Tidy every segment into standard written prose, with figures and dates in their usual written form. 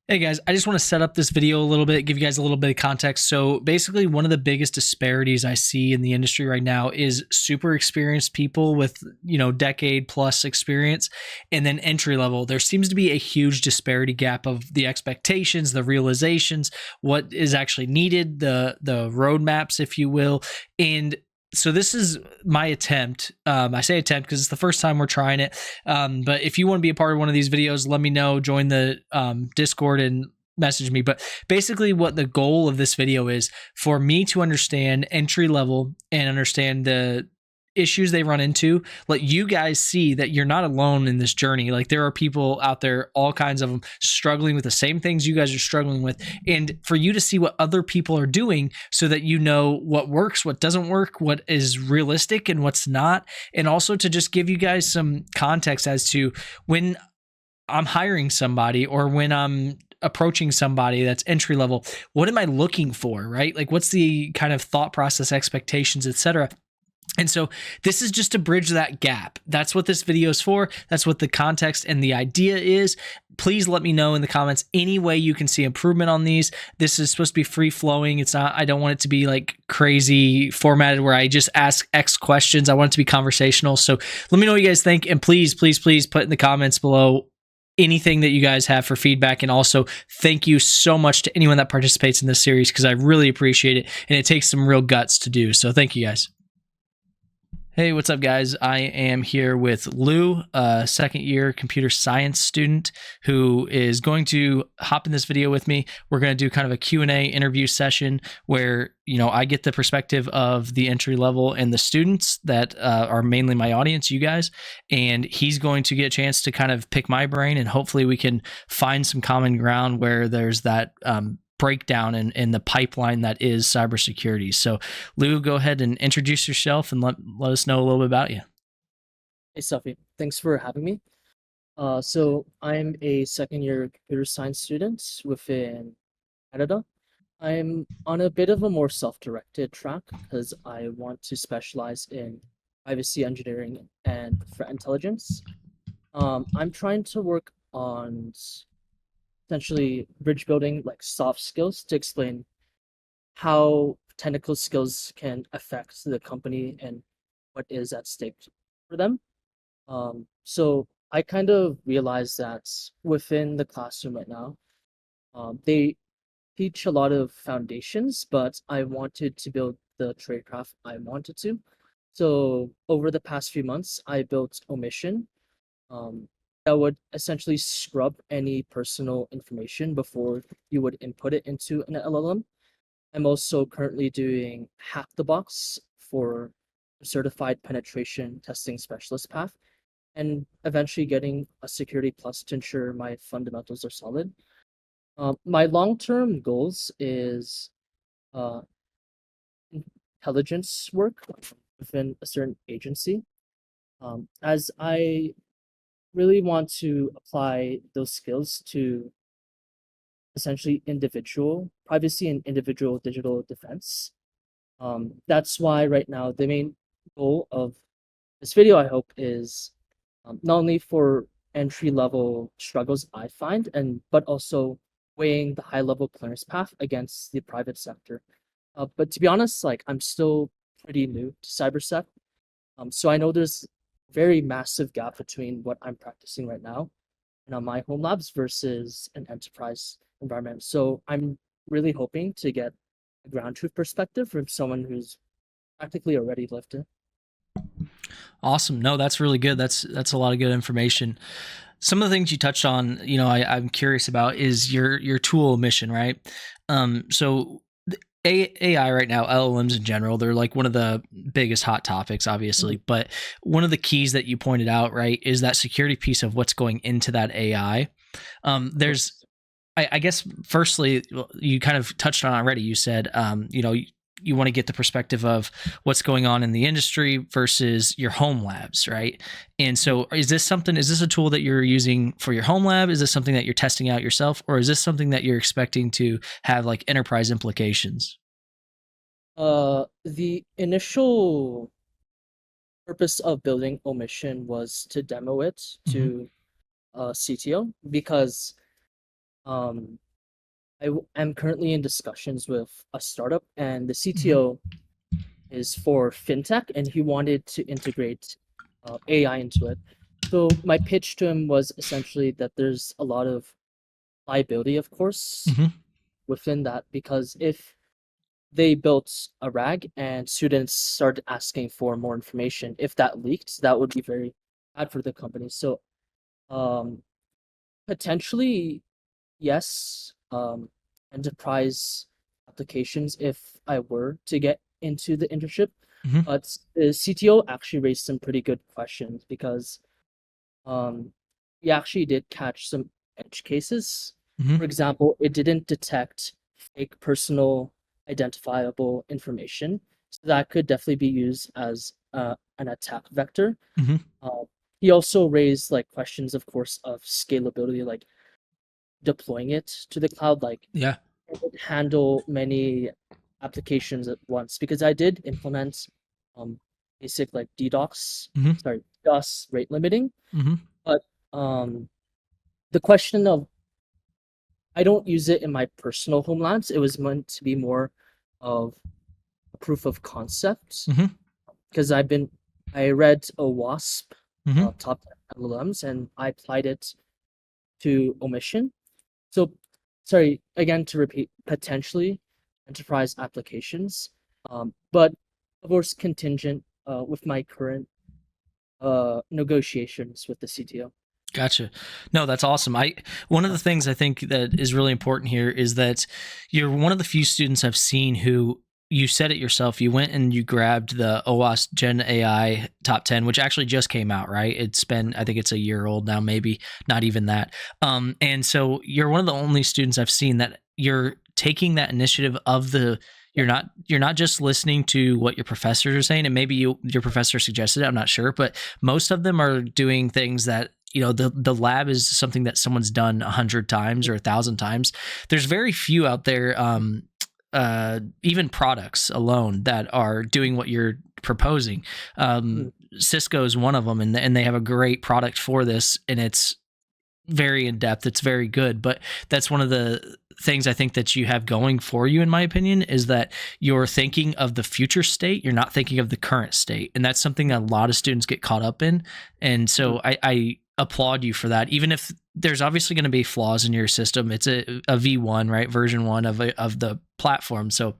Hey guys, I just want to set up this video a little bit, give you guys a little bit of context. So basically, one of the biggest disparities I see in the industry right now is super experienced people with, decade plus experience and then entry level. There seems to be a huge disparity gap of the expectations, the realizations, what is actually needed, the roadmaps, if you will. And so this is my attempt. I say attempt because it's the first time we're trying it. But if you want to be a part of one of these videos, let me know. Join the Discord and message me. But basically, what the goal of this video is for me to understand entry level and understand the issues they run into, let you guys see that you're not alone in this journey. Like there are people out there, all kinds of them, struggling with the same things you guys are struggling with, and for you to see what other people are doing so that you know what works, what doesn't work, what is realistic and what's not, and also to just give you guys some context as to when I'm hiring somebody or when I'm approaching somebody that's entry level, what am I looking for, right? Like what's the kind of thought process, expectations, etc. And so this is just to bridge that gap. That's what this video is for. That's what the context and the idea is. Please let me know in the comments any way you can see improvement on these. This is supposed to be free flowing. It's not, I don't want it to be like crazy formatted where I just ask X questions. I want it to be conversational. So let me know what you guys think. And please, please, please put in the comments below anything that you guys have for feedback. And also thank you so much to anyone that participates in this series because I really appreciate it. And it takes some real guts to do. So thank you guys. Hey, what's up, guys? I am here with Lou, a second-year computer science student who is going to hop in this video with me. We're going to do kind of a Q&A interview session where, I get the perspective of the entry level and the students that are mainly my audience, you guys, and he's going to get a chance to kind of pick my brain, and hopefully we can find some common ground where there's that breakdown in the pipeline that is cybersecurity. So Lou, go ahead and introduce yourself and let us know a little bit about you. Hey, Sophie. Thanks for having me. So I'm a second year computer science student within Canada. I'm on a bit of a more self-directed track because I want to specialize in privacy engineering and threat intelligence. I'm trying to work on essentially bridge building, like soft skills, to explain how technical skills can affect the company and what is at stake for them. So I kind of realized that within the classroom right now, they teach a lot of foundations, but I wanted to build the tradecraft I wanted to. So over the past few months, I built Omission, um, that would essentially scrub any personal information before you would input it into an LLM. I'm also currently doing Hack the Box for certified penetration testing specialist path and eventually getting a security plus to ensure my fundamentals are solid. My long-term goals is uh, intelligence work within a certain agency, as I really want to apply those skills to essentially individual privacy and individual digital defense. That's why right now the main goal of this video, I hope, is not only for entry level struggles I find, but also weighing the high level clearance path against the private sector. But to be honest, like I'm still pretty new to cybersec, so I know there's very massive gap between what I'm practicing right now and on my home labs versus an enterprise environment. So I'm really hoping to get a ground truth perspective from someone who's practically already lived it. Awesome. No, that's really good. That's a lot of good information. Some of the things you touched on, I'm curious about is your tool Omission, right? So AI right now, LLMs in general, they're like one of the biggest hot topics, obviously. Mhm. But one of the keys that you pointed out, right, is that security piece of what's going into that AI. There's, Correct. I guess, firstly, you kind of touched on already. You said, you want to get the perspective of what's going on in the industry versus your home labs, right? And so is this a tool that you're using for your home lab? Is this something that you're testing out yourself? Or is this something that you're expecting to have like enterprise implications? The initial purpose of building Omission was to demo it Mm-hmm. to CTO because um, am currently in discussions with a startup, and the Hmm. CTO is for fintech, and he wanted to integrate AI into it. So my pitch to him was essentially that there's a lot of liability, of course, Hmm. within that, because if they built a RAG and students started asking for more information, if that leaked, that would be very bad for the company. So um, potentially, yes, enterprise applications if I were to get into the internship. Hmm. But the CTO actually raised some pretty good questions because um, we actually did catch some edge cases. Hmm. For example, it didn't detect fake personal identifiable information. So that could definitely be used as an attack vector. Hmm. Uh, he also raised like questions, of course, of scalability, like deploying it to the cloud, like Yeah. it would handle many applications at once. Because I did implement um, basic like Hmm. DOS rate limiting, Hmm. but um, the question of I don't use it in my personal homelands. It was meant to be more of a proof of concept Hmm. because I read a WASP Hmm. top 10 LLMs and I applied it to omission. So, sorry, again to repeat, potentially enterprise applications, but of course contingent with my current negotiations with the CTO. Gotcha. No, that's awesome. I One of the things I think that is really important here is that you're one of the few students I've seen who you said it yourself. You went and you grabbed the OWASP Gen AI top 10, which actually just came out, right? It's been, I think it's a year old now, maybe not even that. And so you're one of the only students I've seen that you're taking that initiative of the you're not just listening to what your professors are saying, and maybe your professor suggested it, I'm not sure, but most of them are doing things that the lab is something that someone's done 100 times or 1,000 times. There's very few out there, even products alone, that are doing what you're proposing. Mm, Cisco is one of them, and they have a great product for this, and it's very in depth. It's very good, but that's one of the things I think that you have going for you, in my opinion, is that you're thinking of the future state. You're not thinking of the current state, and that's something that a lot of students get caught up in. And mm, so I applaud you for that. Even if there's obviously going to be flaws in your system, it's a V1, right? Version one of the platform. So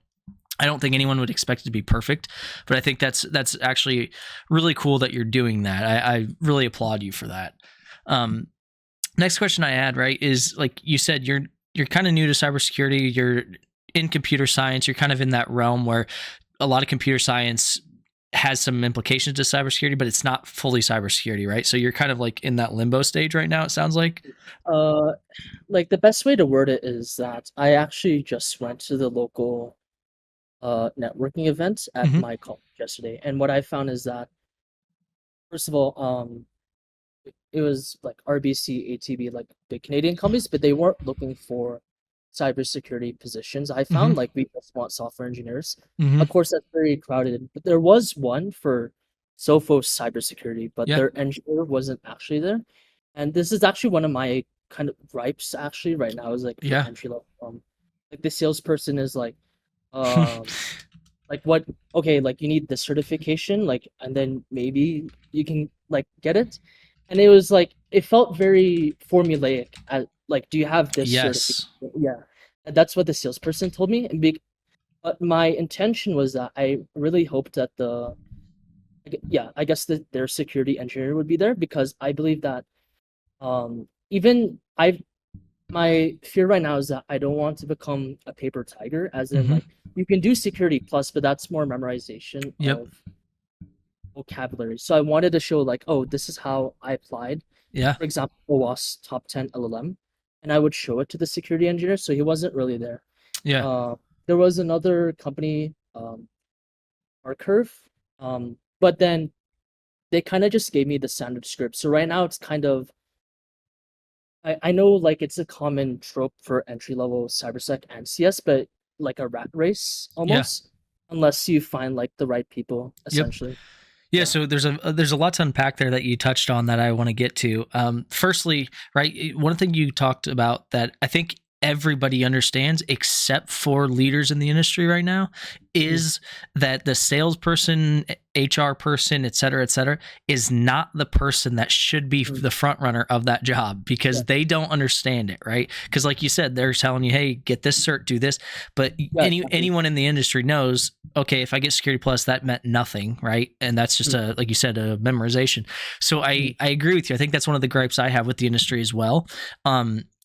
I don't think anyone would expect it to be perfect, but I think that's actually really cool that you're doing that. I really applaud you for that. Um, Next question I had, right, is like you said, you're kind of new to cybersecurity. You're in computer science. You're kind of in that realm where a lot of computer science has some implications to cybersecurity, but it's not fully cybersecurity, right? So you're kind of like in that limbo stage right now, it sounds like. Uh, like the best way to word it is that I actually just went to the local networking event at Hmm. my college yesterday, and what I found is that first of all, it was like RBC, ATB, like big Canadian companies, but they weren't looking for cybersecurity positions. I Hmm. found like we just want software engineers. Hmm. Of course, that's very crowded, but there was one for Sophos cybersecurity, but Yeah. their engineer wasn't actually there. And this is actually one of my kind of gripes actually right now is like for Yeah. entry level. Like the salesperson is um, like what okay like you need the certification like and then maybe you can like get it, and it was like it felt very formulaic at like do you have this certification, Yes. yeah, and that's what the salesperson told me, and but my intention was that I really hoped that yeah, I guess that their security engineer would be there because I believe that even I my fear right now is that I don't want to become a paper tiger, as in Hmm. like you can do security plus, but that's more memorization Yep. of vocabulary. So I wanted to show like, oh, this is how I applied, Yeah. for example, OWASP top 10 LLM, and I would show it to the security engineer. So he wasn't really there. Yeah. Uh, there was another company, Curve, but then they kind of just gave me the standard script. So right now it's kind of I know like it's a common trope for entry level cybersec and CS, but like a rat race Yeah. almost, unless you find like the right people Yep. essentially. Yeah, Yeah. so there's a lot to unpack there that you touched on that I want to get to. Firstly, right, one thing you talked about that I think everybody understands, except for leaders in the industry right now, Mm, is that the salesperson, HR person, et cetera, is not the person that should be mm, the front runner of that job yeah. because they don't understand it, right? Because like you said, they're telling you, hey, get this cert, do this, but Yeah, exactly. anyone in the industry knows, okay, if I get Security Plus, that meant nothing, right? And that's just Mm, a, like you said, a memorization. So mm, I agree with you. I think that's one of the gripes I have with the industry as well.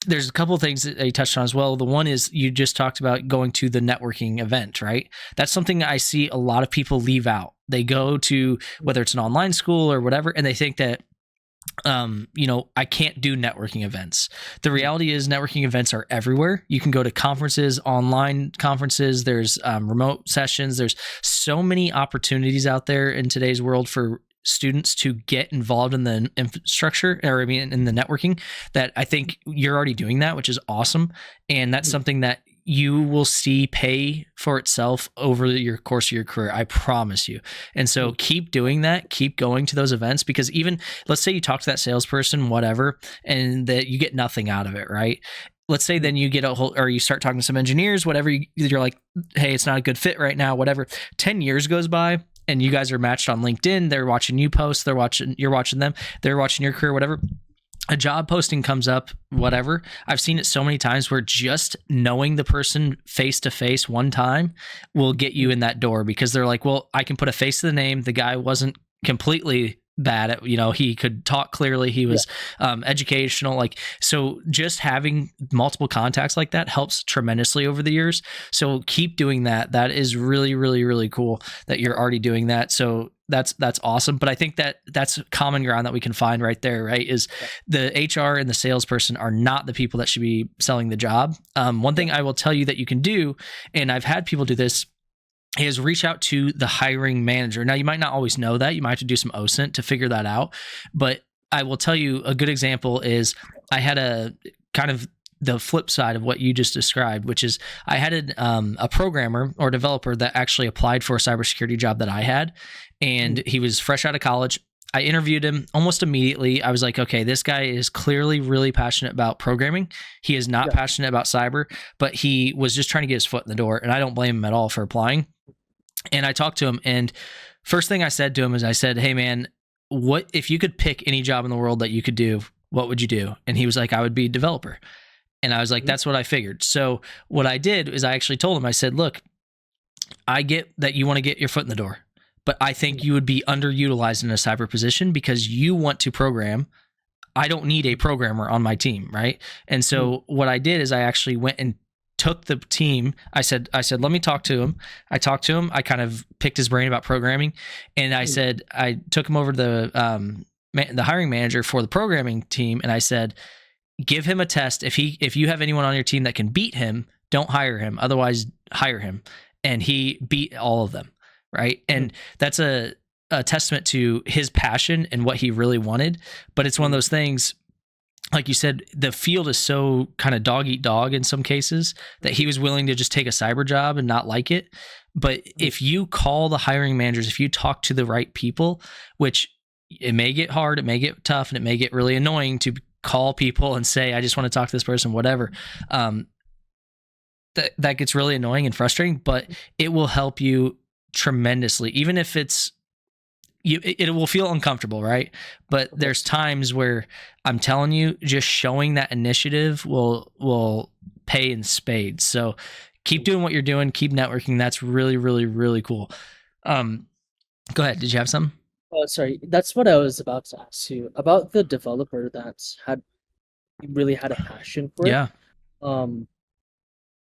There's a couple of things that you touched on as well. The one is you just talked about going to the networking event, right? That's something I see a lot of people leave out. They go to mm, whether it's an online school or whatever, and they think that I can't do networking events. The mm, reality is networking events are everywhere. You can go to conferences, online conferences, there's remote sessions. There's so many opportunities out there in today's world for students to get involved in the infrastructure, or I mean in the networking, that I think you're already doing that, which is awesome. And that's mm, something that you will see pay for itself over your course of your career. I promise you. And so mm, keep doing that, keep going to those events, because even let's say you talk to that salesperson, whatever, and that you get nothing out of it, right? Let's say mm, then you get a whole, or you start talking to some engineers, whatever, you're like, hey, it's not a good fit right now, whatever. 10 years goes by and you guys are matched on LinkedIn. They're watching you post, you're watching them, they're watching your career, whatever. A job posting comes up, whatever. I've seen it so many times where just knowing the person face to face one time will get you mm, in that door, because they're like, well, I can put a face to the name. The guy wasn't completely bad at, he could talk clearly. He yeah. was educational. Like, so just having multiple contacts like that helps tremendously over the years. So keep doing that. That is really, really, really cool that you're already doing that. So that's awesome. But I think that that's common ground that we can find right there, right? Is Yeah. the HR and the salesperson are not the people that should be selling the job. One Yeah. thing I will tell you that you can do, and I've had people do this, is reach out to the hiring manager. Now, you might not always know that. You might have to do some OSINT to figure that out. But I will tell you a good example is I had a kind of the flip side of what you just described, which is I had a programmer or developer that actually applied for a cybersecurity job that I had, Mm, and he was fresh out of college. I interviewed him almost immediately. I was like, okay, this guy is clearly really passionate about programming. He is not yeah. passionate about cyber, but he was just trying to get his foot in the door. And I don't blame him at all for applying. And I talked to him, and first thing I said to him is I said, hey man, what if you could pick any job in the world that you could do, what would you do? And he was like, I would be a developer. And I was like, Mm, that's what I figured. So what I did is I actually told him, I said, look, I get that you want to get your foot in the door, but I think mm, you would be underutilized in a cyber position because you want to program. I don't need a programmer on my team, right? And mm, so what I did is I actually went and took the team. I said, let me talk to him. I talked to him. I kind of picked his brain about programming, and I mm, said I took him over to the hiring manager for the programming team, and I said, give him a test. If you have anyone on your team that can beat him, don't hire him. Otherwise, hire him. And he beat all of them, right? mm, And that's a testament to his passion and what he really wanted. But it's one of mm, those things, like you said, the field is so kind of dog eat dog in some cases that he was willing to just take a cyber job and not like it. But mm, if you call the hiring managers, if you talk to the right people, which it may get hard, it may get tough, and it may get really annoying to call people and say, I just want to talk to this person, whatever. Um, that gets really annoying and frustrating, but it will help you tremendously, even if it's it will feel uncomfortable, right? But of there's course. times where I'm telling you, just showing that initiative will pay in spades. So keep Mm. doing what you're doing, keep networking. That's really, really, really cool. Um, Go ahead. Did you have some? Oh, sorry. That's what I was about to ask you about the developer that had really had a passion for it. Yeah. Um,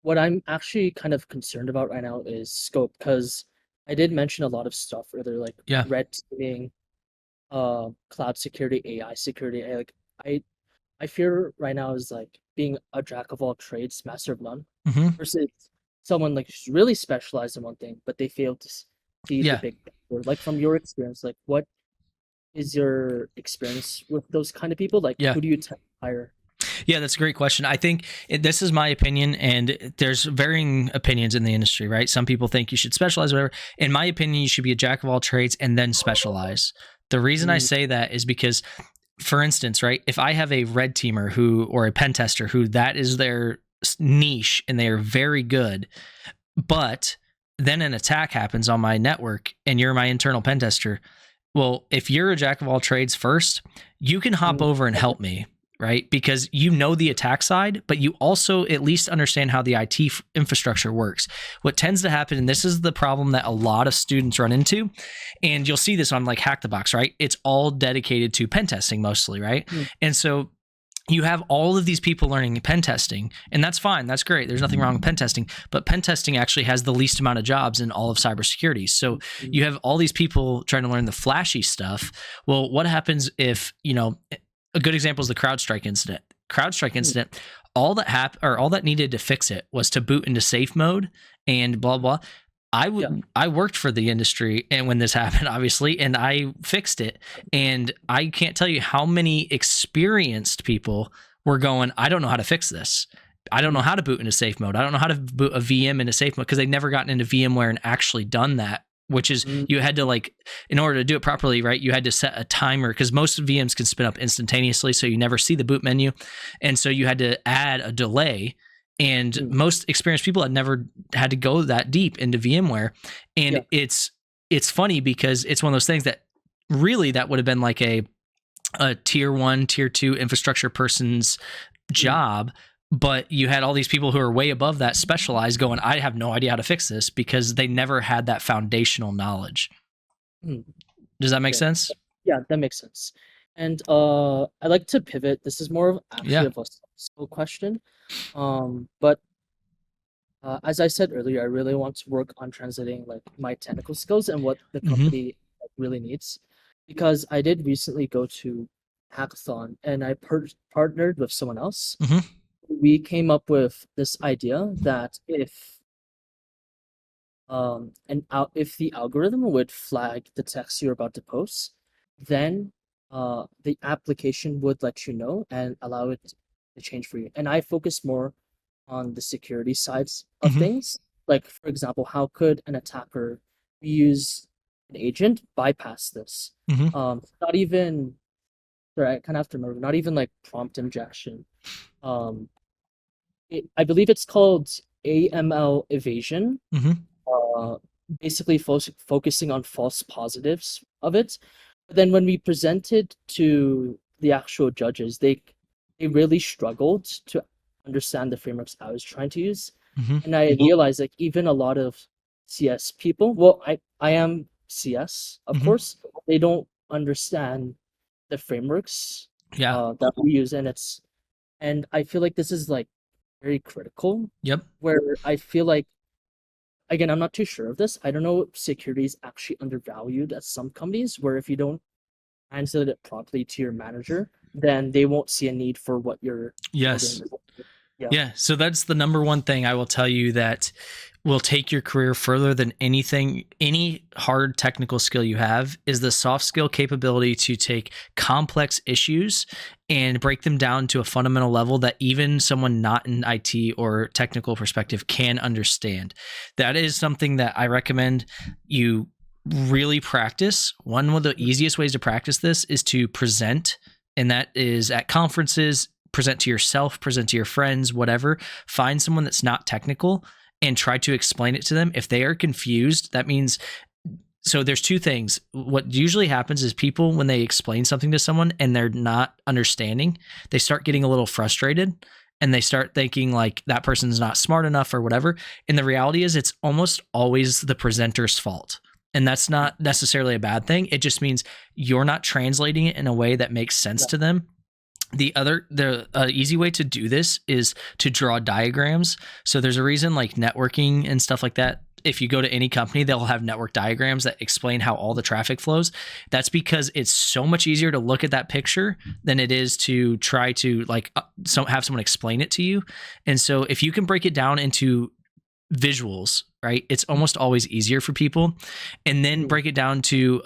what I'm actually kind of concerned about right now is scope because I did mention a lot of stuff earlier, like Yeah. red teaming, cloud security, AI security. I I fear right now is like being a jack of all trades, master of none, Hmm. versus someone like who's really specialized in one thing, but they fail to see the Yeah. big picture. Like from your experience, like what is your experience with those kind of people? Like Yeah. who do you hire? Yeah, that's a great question. I think this is my opinion, and there's varying opinions in the industry, right? Some people think you should specialize, whatever. In my opinion, you should be a jack of all trades and then specialize. The reason I Mm, say that is because, for instance, right, if I have a red teamer who, or a pen tester who that is their niche and they are very good, but then an attack happens on my network and you're my internal pen tester. Well, if you're a jack of all trades first, you can hop mm, over and help me, right? Because you know the attack side, but you also at least understand how the IT infrastructure works. What tends to happen, and this is the problem that a lot of students run into, and you'll see this on like Hack the Box, right? It's all dedicated to pen testing mostly, right? mm, And so you have all of these people learning pen testing, and that's fine. That's great. There's nothing wrong with pen testing, but pen testing actually has the least amount of jobs in all of cybersecurity. So mm, you have all these people trying to learn the flashy stuff. Well, what happens if, a good example is the CrowdStrike incident. CrowdStrike mm. incident, all that needed to fix it was to boot into safe mode and blah blah. Yeah. I worked for the industry and when this happened, obviously, and I fixed it. And I can't tell you how many experienced people were going, I don't know how to fix this. I don't know Mm, how to boot into safe mode. I don't know how to boot a VM into safe mode because they've never gotten into VMware and actually done that. Which is mm, you had to in order to do it properly, right? You had to set a timer because most VMs can spin up instantaneously, so you never see the boot menu, and so you had to add a delay, and mm. most experienced people had never had to go that deep into VMware. Yeah. And it's funny because it's one of those things that really that would have been like a tier 1, tier 2 infrastructure person's Mm, job, but you had all these people who are way above that specialized going, I have no idea how to fix this because they never had that foundational knowledge. mm. Does that make Okay. sense? Yeah, that makes sense. And I like to pivot. This is more of actually Yeah. of a skill question. But as I said earlier, I really want to work on translating like my technical skills and what the Hmm. company like, really needs, because I did recently go to hackathon and I partnered with someone else. Hmm. We came up with this idea that if the algorithm would flag the text you're about to post, then the application would let you know and allow it to change for you. And I focus more on the security sides of Hmm. things. Like, for example, how could an attacker use an agent bypass this? Hmm. Not even, sorry, I kind of have to remember, not even like prompt injection. Um, I believe it's called AML evasion, Hmm. uh, basically focusing on false positives of it. But then when we presented to the actual judges, they really struggled to understand the frameworks I was trying to use. Hmm. And I realized like even a lot of CS people, well, I am CS, of Hmm. course, they don't understand the frameworks Yeah. that we use, and I feel like this is like very critical, Yep. where I feel like, again, I'm not too sure of this. I don't know if security is actually undervalued at some companies, where if you don't translate it properly to your manager, then they won't see a need for what you're Yes. building. Yeah. Yeah. So that's the number one thing I will tell you that will take your career further than anything, any hard technical skill you have is the soft skill capability to take complex issues and break them down to a fundamental level that even someone not in IT or technical perspective can understand. That is something that I recommend you really practice. One of the easiest ways to practice this is to present, and that is at conferences, present to yourself, present to your friends, whatever. Find someone that's not technical and try to explain it to them. If they are confused, that means so there's two things. What usually happens is people, when they explain something to someone and they're not understanding, they start getting a little frustrated and they start thinking like that person's not smart enough or whatever. And the reality is it's almost always the presenter's fault. And that's not necessarily a bad thing. It just means you're not translating it in a way that makes sense Yeah. to them. The easy way to do this is to draw diagrams. So there's a reason like networking and stuff like that. If you go to any company, they'll have network diagrams that explain how all the traffic flows. That's because it's so much easier to look at that picture than it is to try to have someone explain it to you. And so if you can break it down into visuals, right? It's almost always easier for people. And then Mhm. break it down to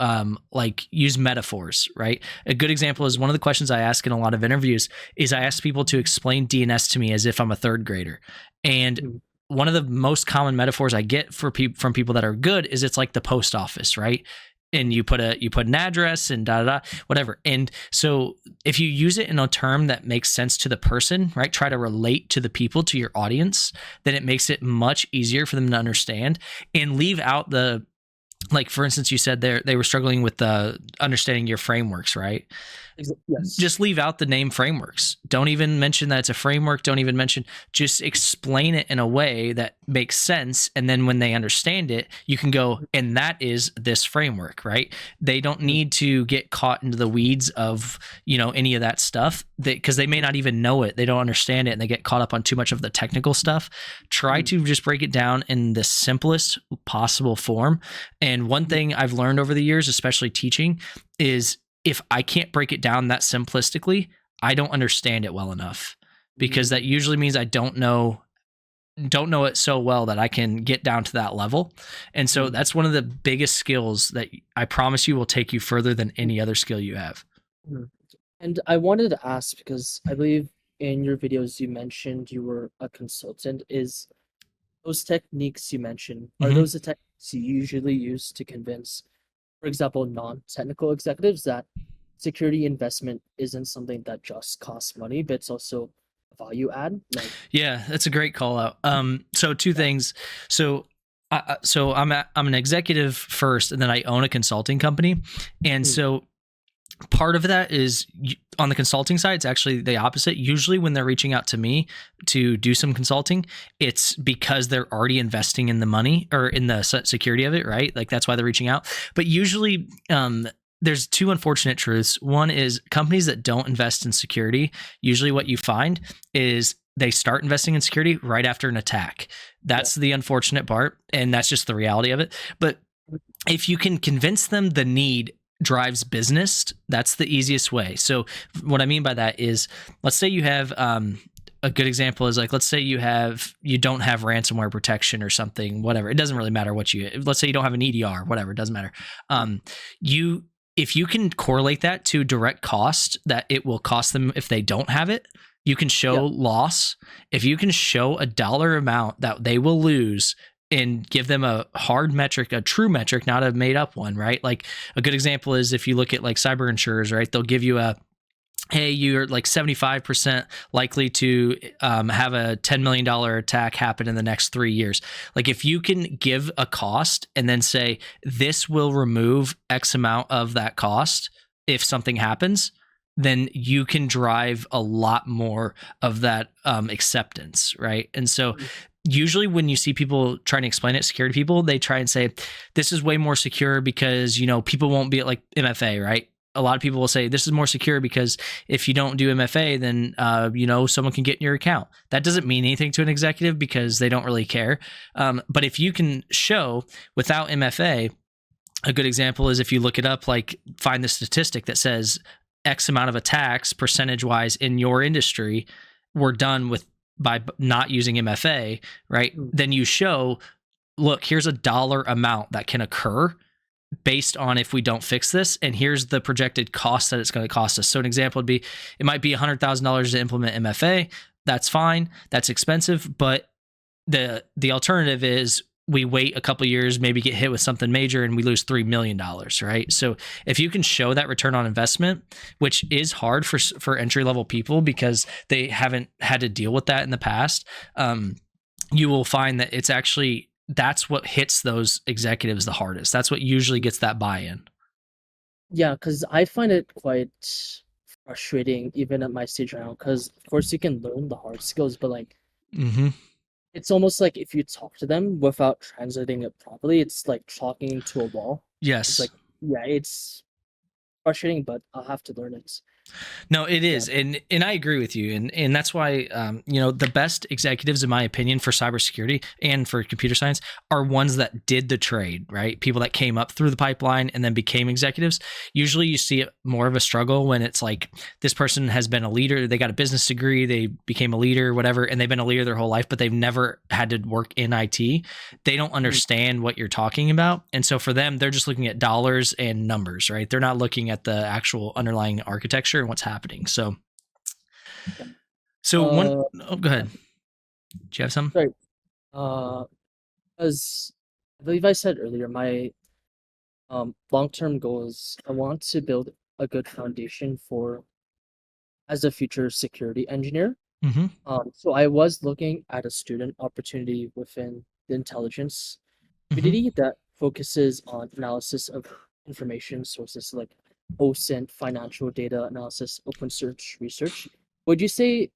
like use metaphors, right? A good example is one of the questions I ask in a lot of interviews is I ask people to explain DNS to me as if I'm a third grader. And Mhm. one of the most common metaphors I get from people that are good is it's like the post office, right? And you put an address and da da da whatever. And so if you use it in a term that makes sense to the person, right? Try to relate to the people, to your audience, then it makes it much easier for them to understand, and leave out the, like for instance, you said they were struggling with understanding your frameworks, right? Yes. Just leave out the name frameworks. Don't even mention that it's a framework. Don't even mention, just explain it in a way that makes sense. And then when they understand it, you can go, and that is this framework, right? They don't Mhm. need to get caught into the weeds of, any of that stuff, because they may not even know it. They don't understand it and they get caught up on too much of the technical stuff. Try Mhm. to just break it down in the simplest possible form. And one thing I've learned over the years, especially teaching, is if I can't break it down that simplistically, I don't understand it well enough, because that Mhm. usually means I don't know it so well that I can get down to that level. And so Mhm. that's one of the biggest skills that I promise you will take you further than any other skill you have. Mhm. And I wanted to ask because I believe in your videos you mentioned you were a consultant. Is those techniques you mentioned, are Mm-hmm. those the techniques you usually use to convince, for example, non-technical executives that security investment isn't something that just costs money, but it's also a value add? Like, Yeah, that's a great call out. So two yeah. things. So, I'm an executive first, and then I own a consulting company, and Mm. so part of that is on the consulting side, it's actually the opposite. Usually when they're reaching out to me to do some consulting, it's because they're already investing in the money or in the security of it, right? Like that's why they're reaching out. But usually there's two unfortunate truths. One is companies that don't invest in security, usually what you find is they start investing in security right after an attack. Yeah. That's the unfortunate part, and that's just the reality of it. But if you can convince them the need drives business, that's the easiest way. So what I mean by that is, let's say you have a good example is like, let's say you don't have ransomware protection or something, whatever. It doesn't really matter what let's say you don't have an EDR, whatever, it doesn't matter. You If you can correlate that to direct cost that it will cost them if they don't have it, you can show Yeah. loss. If you can show a dollar amount that they will lose and give them a hard metric, a true metric, not a made up one, right? Like a good example is if you look at like cyber insurers, right? They'll give you a, hey, you're like 75% likely to have a $10 million attack happen in the next 3 years. Like if you can give a cost and then say, this will remove X amount of that cost if something happens, then you can drive a lot more of that acceptance, right? And so Mm. usually when you see people trying to explain it, security people, they try and say, this is way more secure because, people won't be at like MFA, right? A lot of people will say this is more secure because if you don't do MFA, then someone can get in your account. That doesn't mean anything to an executive because they don't really care. But if you can show without MFA, a good example is if you look it up, like find the statistic that says X amount of attacks percentage wise in your industry were done with by not using MFA, right? Mm. Then you show, look, here's a dollar amount that can occur based on if we don't fix this, and here's the projected cost that it's going to cost us. So an example would be, it might be $100,000 to implement MFA. That's fine, that's expensive, but the alternative is we wait a couple years, maybe get hit with something major, and we lose $3 million, right? So if you can show that return on investment, which is hard for entry level people because they haven't had to deal with that in the past, you will find that it's actually, that's what hits those executives the hardest. That's what usually gets that buy-in. Yeah, because I find it quite frustrating even at my stage right now. Because of course you can learn the hard skills, but like Mm-hmm. it's almost like if you talk to them without translating it properly, it's like talking to a wall. It's Yes. like, yeah, it's frustrating, but I'll have to learn it. No, it Yeah. is, and I agree with you, and that's why the best executives, in my opinion, for cybersecurity and for computer science are ones that did the trade, right? People that came up through the pipeline and then became executives. Usually, you see it more of a struggle when it's like this person has been a leader, they got a business degree, they became a leader, whatever, and they've been a leader their whole life, but they've never had to work in IT. They don't Mm, understand what you're talking about, and so for them, they're just looking at dollars and numbers, right? They're not looking at the actual underlying architecture and what's happening. yeah. So one, Uh, oh, go yeah. ahead. Do you have some? Sorry. Uh, as I believe I said earlier, my long-term goal is I want to build a good foundation for as a future security engineer. Mm-hmm. So I was looking at a student opportunity within the intelligence Mm-hmm. community that focuses on analysis of information sources like OSINT, financial data analysis, open search research. Would you say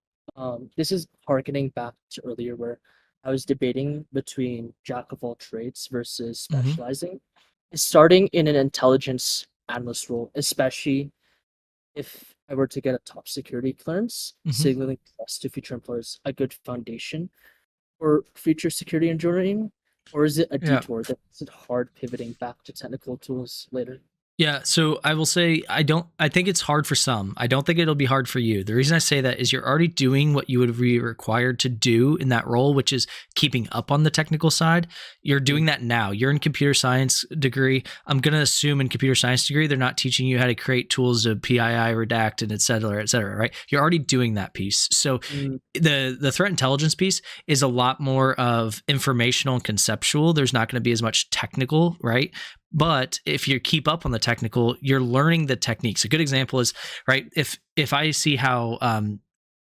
this is harkening back to earlier where I was debating between jack of all trades versus Mm-hmm. specializing? Is starting in an intelligence analyst role, especially if I were to get a top security clearance, Mm-hmm. signaling trust to future employers, a good foundation for future security engineering, or is it a Yeah. detour that makes it hard pivoting back to technical tools later? Yeah, so I will say I think it's hard for some. I don't think it'll be hard for you. The reason I say that is you're already doing what you would be required to do in that role, which is keeping up on the technical side. You're Mm, doing that now. You're in computer science degree. I'm going to assume in computer science degree they're not teaching you how to create tools to PII redact and et cetera, right? You're already doing that piece. So mm, the threat intelligence piece is a lot more of informational and conceptual. There's not going to be as much technical, right? But if you keep up on the technical, you're learning the techniques. A good example is, right, if I see how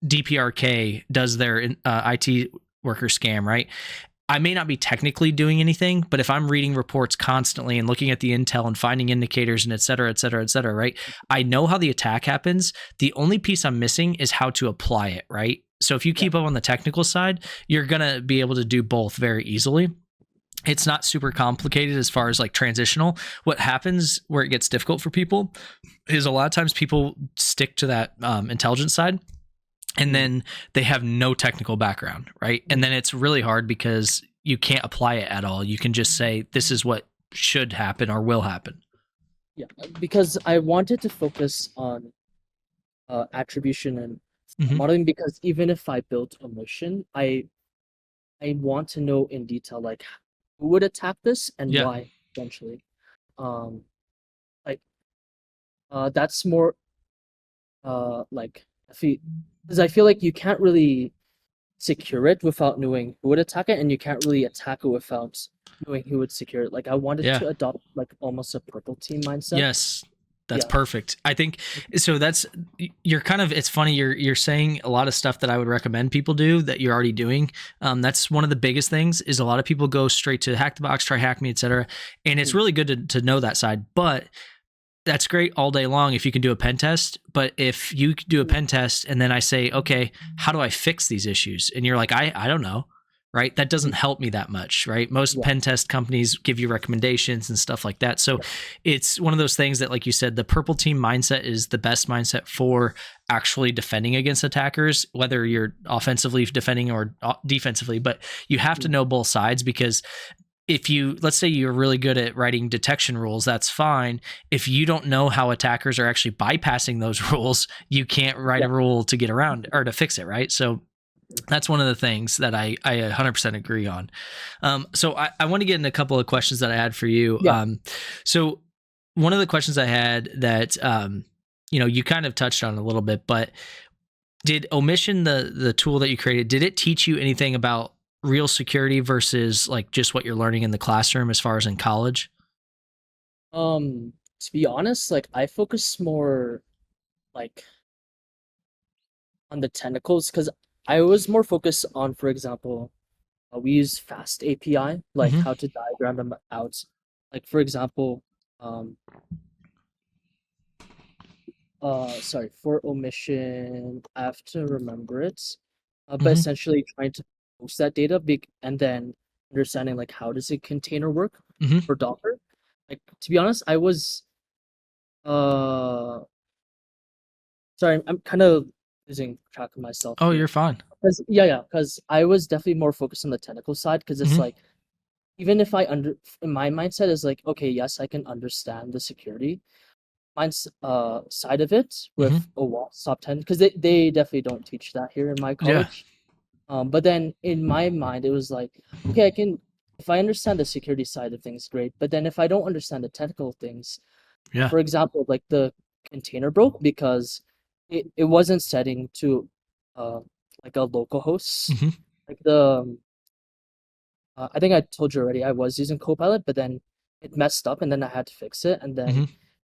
DPRK does their IT worker scam, right, I may not be technically doing anything, but if I'm reading reports constantly and looking at the intel and finding indicators and et cetera, et cetera, et cetera, right, I know how the attack happens. The only piece I'm missing is how to apply it, right? So if you yeah. keep up on the technical side, you're going to be able to do both very easily. It's not super complicated as far as like transitional. What happens where it gets difficult for people is a lot of times people stick to that intelligence side and Mm, then they have no technical background, right? And mm, then it's really hard because you can't apply it at all. You can just say, this is what should happen or will happen. yeah. Because I wanted to focus on attribution and Mm-hmm. modeling because even if I built a mission, I want to know in detail like who would attack this and Yeah. why eventually. Um, like that's more like because I feel like you can't really secure it without knowing who would attack it, and you can't really attack it without knowing who would secure it. Like I wanted Yeah. to adopt like almost a purple team mindset. Yes. That's Yeah. perfect. I think so. That's you're kind of. It's funny. You're saying a lot of stuff that I would recommend people do that you're already doing. That's one of the biggest things. Is a lot of people go straight to hack the box, try hack me, etc. And it's Mm, really good to know that side. But that's great all day long if you can do a pen test. But if you do a mm, pen test and then I say, okay, how do I fix these issues? And you're like, I don't know, right? That doesn't mm, help me that much, right? Most yeah. pen test companies give you recommendations and stuff like that. So Yeah. it's one of those things that, like you said, the purple team mindset is the best mindset for actually defending against attackers, whether you're offensively defending or defensively. But you have to Mm, know both sides because if you, let's say you're really good at writing detection rules, that's fine. If you don't know how attackers are actually bypassing those rules, you can't write yeah. a rule to get around or to fix it, right? So that's one of the things that I 100% agree on. So I want to get into a couple of questions that I had for you. Yeah. So one of the questions I had that you kind of touched on a little bit, but did omission, the tool that you created, did it teach you anything about real security versus like just what you're learning in the classroom as far as in college? To be honest, like I focus more like on the technicals because I was more focused on, for example, we use fast API, like Mm-hmm. how to diagram them out. Like for example, um, sorry, for omission, I have to remember it. But Mm-hmm. essentially trying to post that data big and then understanding like how does a container work Mm-hmm. for Docker. Like to be honest, I was uh Sorry, I'm kind of losing track of myself Oh, here. you're fine. Because yeah, because I was definitely more focused on the technical side. Because it's Hmm. like even if I under in my mindset is like, okay, yes, I can understand the security side of it Hmm. with OWASP top 10 because they definitely don't teach that here in my Yeah. college. But then in my mind, it was like, okay, I can if I understand the security side of things, great. But then if I don't understand the technical things, Yeah. for example, like the container broke because it wasn't setting to uh like a local host. Hmm. Like the I think I told you already, I was using Copilot, but then it messed up and then I had to fix it. And then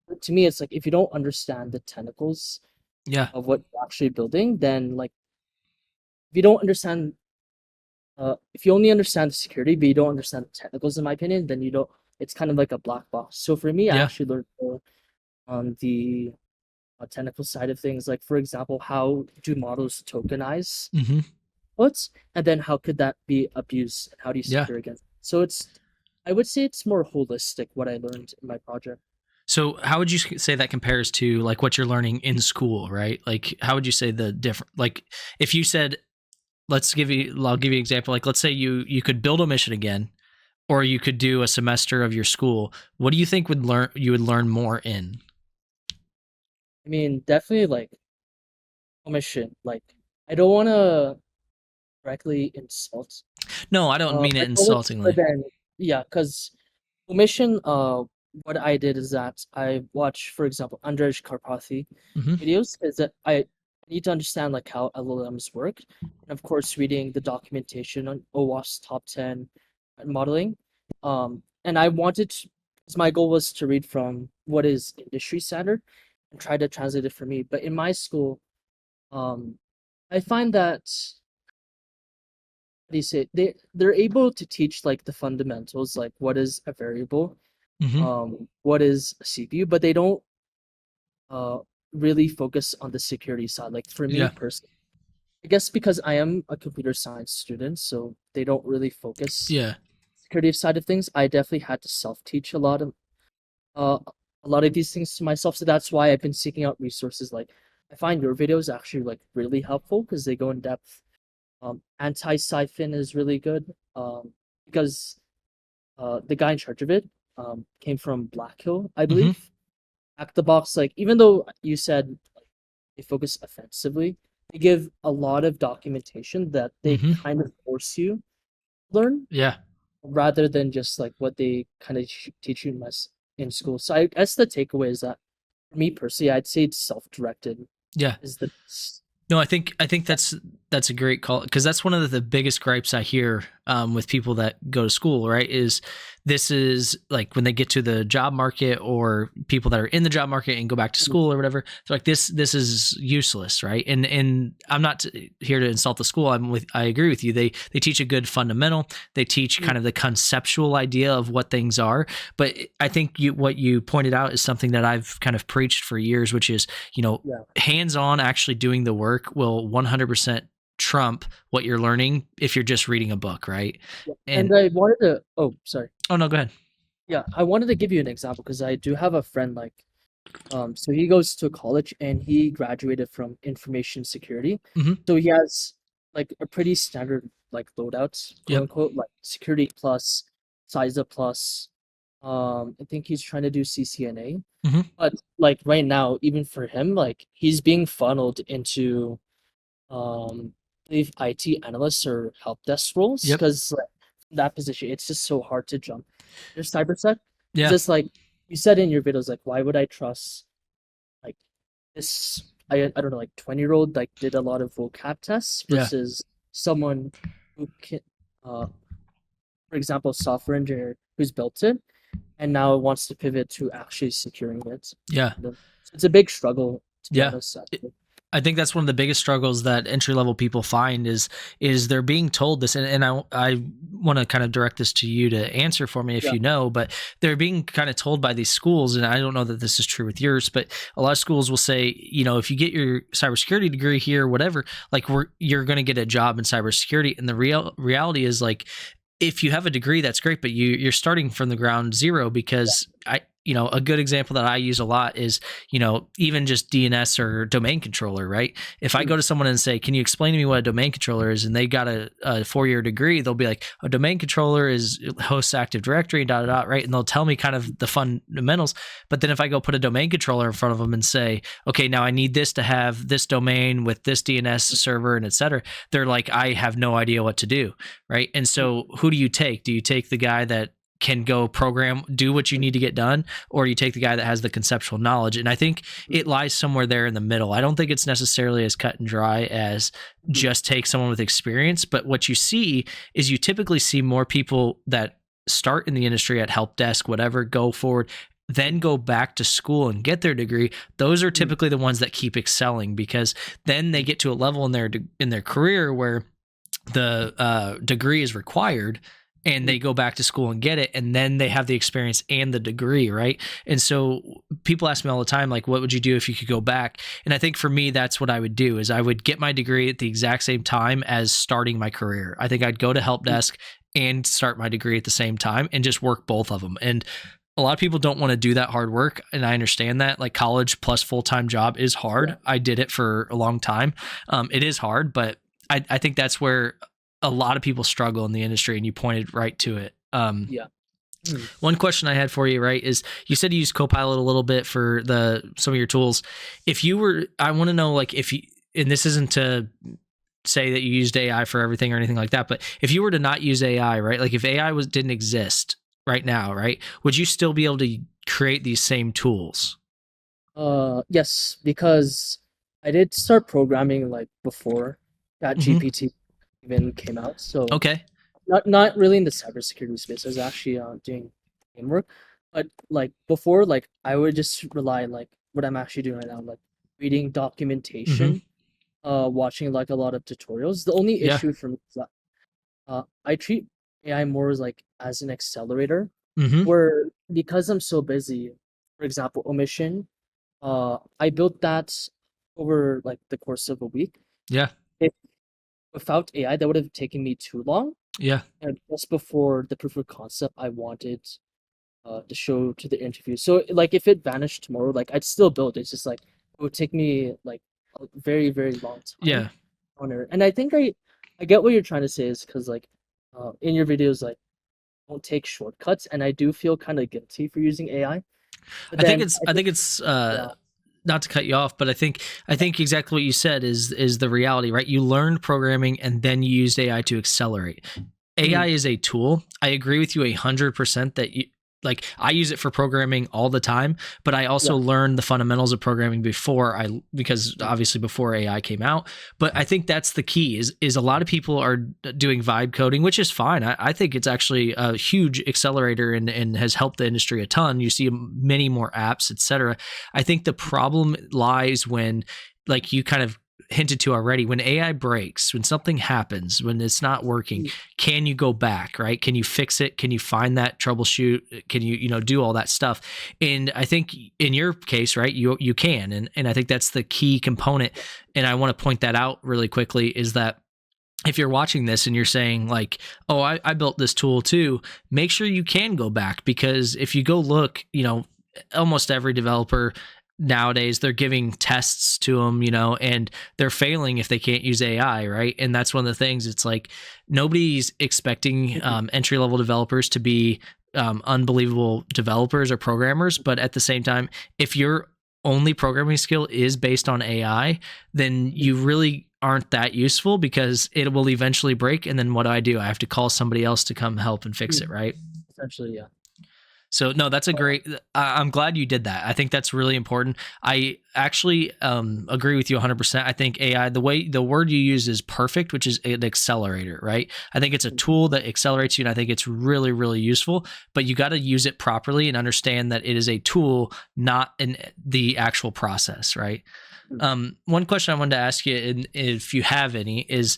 Hmm. to me, it's like if you don't understand the tentacles Yeah. of what you're actually building, then like if you don't understand if you only understand the security, but you don't understand the technicals, in my opinion, then you don't it's kind of like a black box. So for me, I Yeah. actually learned more on the technical side of things. Like for example, how do models tokenize Hmm. puts, and then how could that be abused, and how do you Yeah. secure against? So I would say it's more holistic what I learned in my project. So, how would you say that compares to like what you're learning in school, right? Like, how would you say the different? Like, if you said, I'll give you an example. Like, let's say you could build a mission again, or you could do a semester of your school. What do you think you would learn more in? I mean, definitely like omission. Like I don't want to directly insult No, I don't mean my it college, but insultingly. then yeah, because omission. What I did is that I watched, for example, Andrzej Karpathy Hmm. videos. Is that I need to understand like how LLMs work, and of course, reading the documentation on OWASP top 10 modeling. And I wanted to, because my goal was to read from what is industry standard and try to translate it for me. But in my school, um, I find that how do you say it? They're able to teach like the fundamentals, like what is a variable, Hmm. what is a CPU, but they don't uh really focus on the security side. Like for me Yeah. personally, I guess because I am a computer science student, so they don't really focus Yeah. security side of things. I definitely had to self-teach uh a lot of these things to myself. So that's why I've been seeking out resources like I find your videos actually like really helpful because they go in depth. Anti-siphon is really good because the guy in charge of it came from Black Hill, I Hmm. believe. Hack the Box, like even though you said they focus offensively, they give a lot of documentation that they Hmm. kind of force you to learn Yeah. rather than just like what they kind of teach you in school. So I guess the takeaway is that for me personally, I'd say it's self-directed Yeah. is the best. No, I think that's a great call because that's one of the biggest gripes I hear with people that go to school. Right, is this is like when they get to the job market or people that are in the job market and go back to Mhm. school or whatever. They're like this is useless, right? And I'm not here to insult the school. I agree with you. They teach a good fundamental. They teach Mhm. kind of the conceptual idea of what things are. But I think what you pointed out is something that I've kind of preached for years, which is Yeah. hands on actually doing the work will 100% trump what you're learning if you're just reading a book, right? Yeah. And And I wanted to, oh, sorry. oh no, go ahead. Yeah, I wanted to give you an example because I do have a friend like so he goes to college and he graduated from information security. Hmm. So he has like a pretty standard like loadouts, quote Yep. unquote, like security plus, CISA plus. I think he's trying to do CCNA. Hmm. But like right now, even for him, like he's being funneled into I believe IT analysts or help desk roles Yep. because like, that position it's just so hard to jump. There's cybersec. It's Yeah. just like you said in your videos, like why would I trust like this? I don't know, like 20-year-old like did a lot of vocab tests Yeah. versus someone who can, uh, for example, software engineer who's built it and now wants to pivot to actually securing it. Yeah. It's a big struggle to be Yeah. honest. I think that's one of the biggest struggles that entry level people find is they're being told this, and I want to kind of direct this to you to answer for me if Yeah, you know, but they're being kind of told by these schools, and I don't know that this is true with yours, but a lot of schools will say, if you get your cybersecurity degree here, whatever, like you're going to get a job in cybersecurity, and the reality is like if you have a degree, that's great, but you're starting from the ground zero yeah, because a good example that I use a lot is, even just DNS or domain controller, right? If I Mm, go to someone and say, can you explain to me what a domain controller is? And they got a 4-year degree, they'll be like, a domain controller is host Active Directory, right? And they'll tell me kind of the fundamentals. But then if I go put a domain controller in front of them and say, okay, now I need this to have this domain with this DNS server and et cetera, they're like, I have no idea what to do, right? And so who do you take? Do you take the guy that can go program, do what you need to get done, or you take the guy that has the conceptual knowledge? And I think it lies somewhere there in the middle. I don't think it's necessarily as cut and dry as just take someone with experience, but what you see is you typically see more people that start in the industry at help desk, whatever, go forward, then go back to school and get their degree. Those are typically the ones that keep excelling, because then they get to a level in their career where the degree is required, and they go back to school and get it, and then they have the experience and the degree, right? And so people ask me all the time, like, what would you do if you could go back? And I think for me, that's what I would do, is I would get my degree at the exact same time as starting my career. I think I'd go to help desk and start my degree at the same time and just work both of them. And a lot of people don't want to do that hard work, and I understand that. Like, college plus full-time job is hard. I did it for a long time. It is hard, but I think that's where a lot of people struggle in the industry, and you pointed right to it. yeah. Mm, One question I had for you, right, is you said you use Copilot a little bit for some of your tools. I want to know, like, if you, and this isn't to say that you used AI for everything or anything like that, but if you were to not use AI, right, like if AI didn't exist right now, right, would you still be able to create these same tools? yes, because I did start programming like before that Hmm. GPT even came out. So Okay. not really in the cybersecurity space. I was actually doing game work, but like before, like I would just rely like what I'm actually doing right now, like reading Hmm. documentation, watching like a lot of tutorials. The only Yeah. issue for me is that I treat AI more as like as an accelerator, Hmm. where because I'm so busy, for example, omission, I built that over like the course of a week. Yeah. If without AI, that would have taken me too long. Yeah. And just before the proof of concept, I wanted to show to the interview. So like if it vanished tomorrow, like I'd still build it. It's just like it would take me like a very, very long time Yeah. on it. And I think I get what you're trying to say is because like in your videos like don't take shortcuts, and I do feel kind of guilty for using AI. But I think then it's I I think think it's yeah, not to cut you off, but I think exactly what you said is the reality, right? You learned programming and then you used AI to accelerate. AI mm, is a tool. I agree with you 100% that like I use it for programming all the time, but I also yeah, learned the fundamentals of programming because mm, obviously before AI came out. But I think that's the key is a lot of people are doing vibe coding, which is fine. I think it's actually a huge accelerator and has helped the industry a ton. You see many more apps, etc. I think the problem lies when, like you kind of hinted to already, when AI breaks, when something happens, when it's not working, mm, can you go back, right? Can you fix it? Can you find that troubleshoot? Can you, do all that stuff? And I think in your case, right, you can. And I think that's the key component. And I want to point that out really quickly is that if you're watching this and you're saying like, oh, I built this tool too, make sure you can go back, because if you go look, almost every developer nowadays, they're giving tests to them, and they're failing if they can't use AI, right? And that's one of the things. It's like nobody's expecting mm, entry level developers to be unbelievable developers or programmers, but at the same time, if your only programming skill is based on AI, then mm, you really aren't that useful, because it will eventually break. And then what do? I have to call somebody else to come help and fix it, mm. right? Essentially, yeah. So no, that's a great. I'm glad you did that. I think that's really important. I actually agree with you 100%. I think AI, the word you use is perfect, which is an accelerator, right? I think it's a Mm, tool that accelerates you, and I think it's really, really useful. But you got to use it properly and understand that it is a tool, not the actual process, right? mm. One question I wanted to ask you, and if you have any, is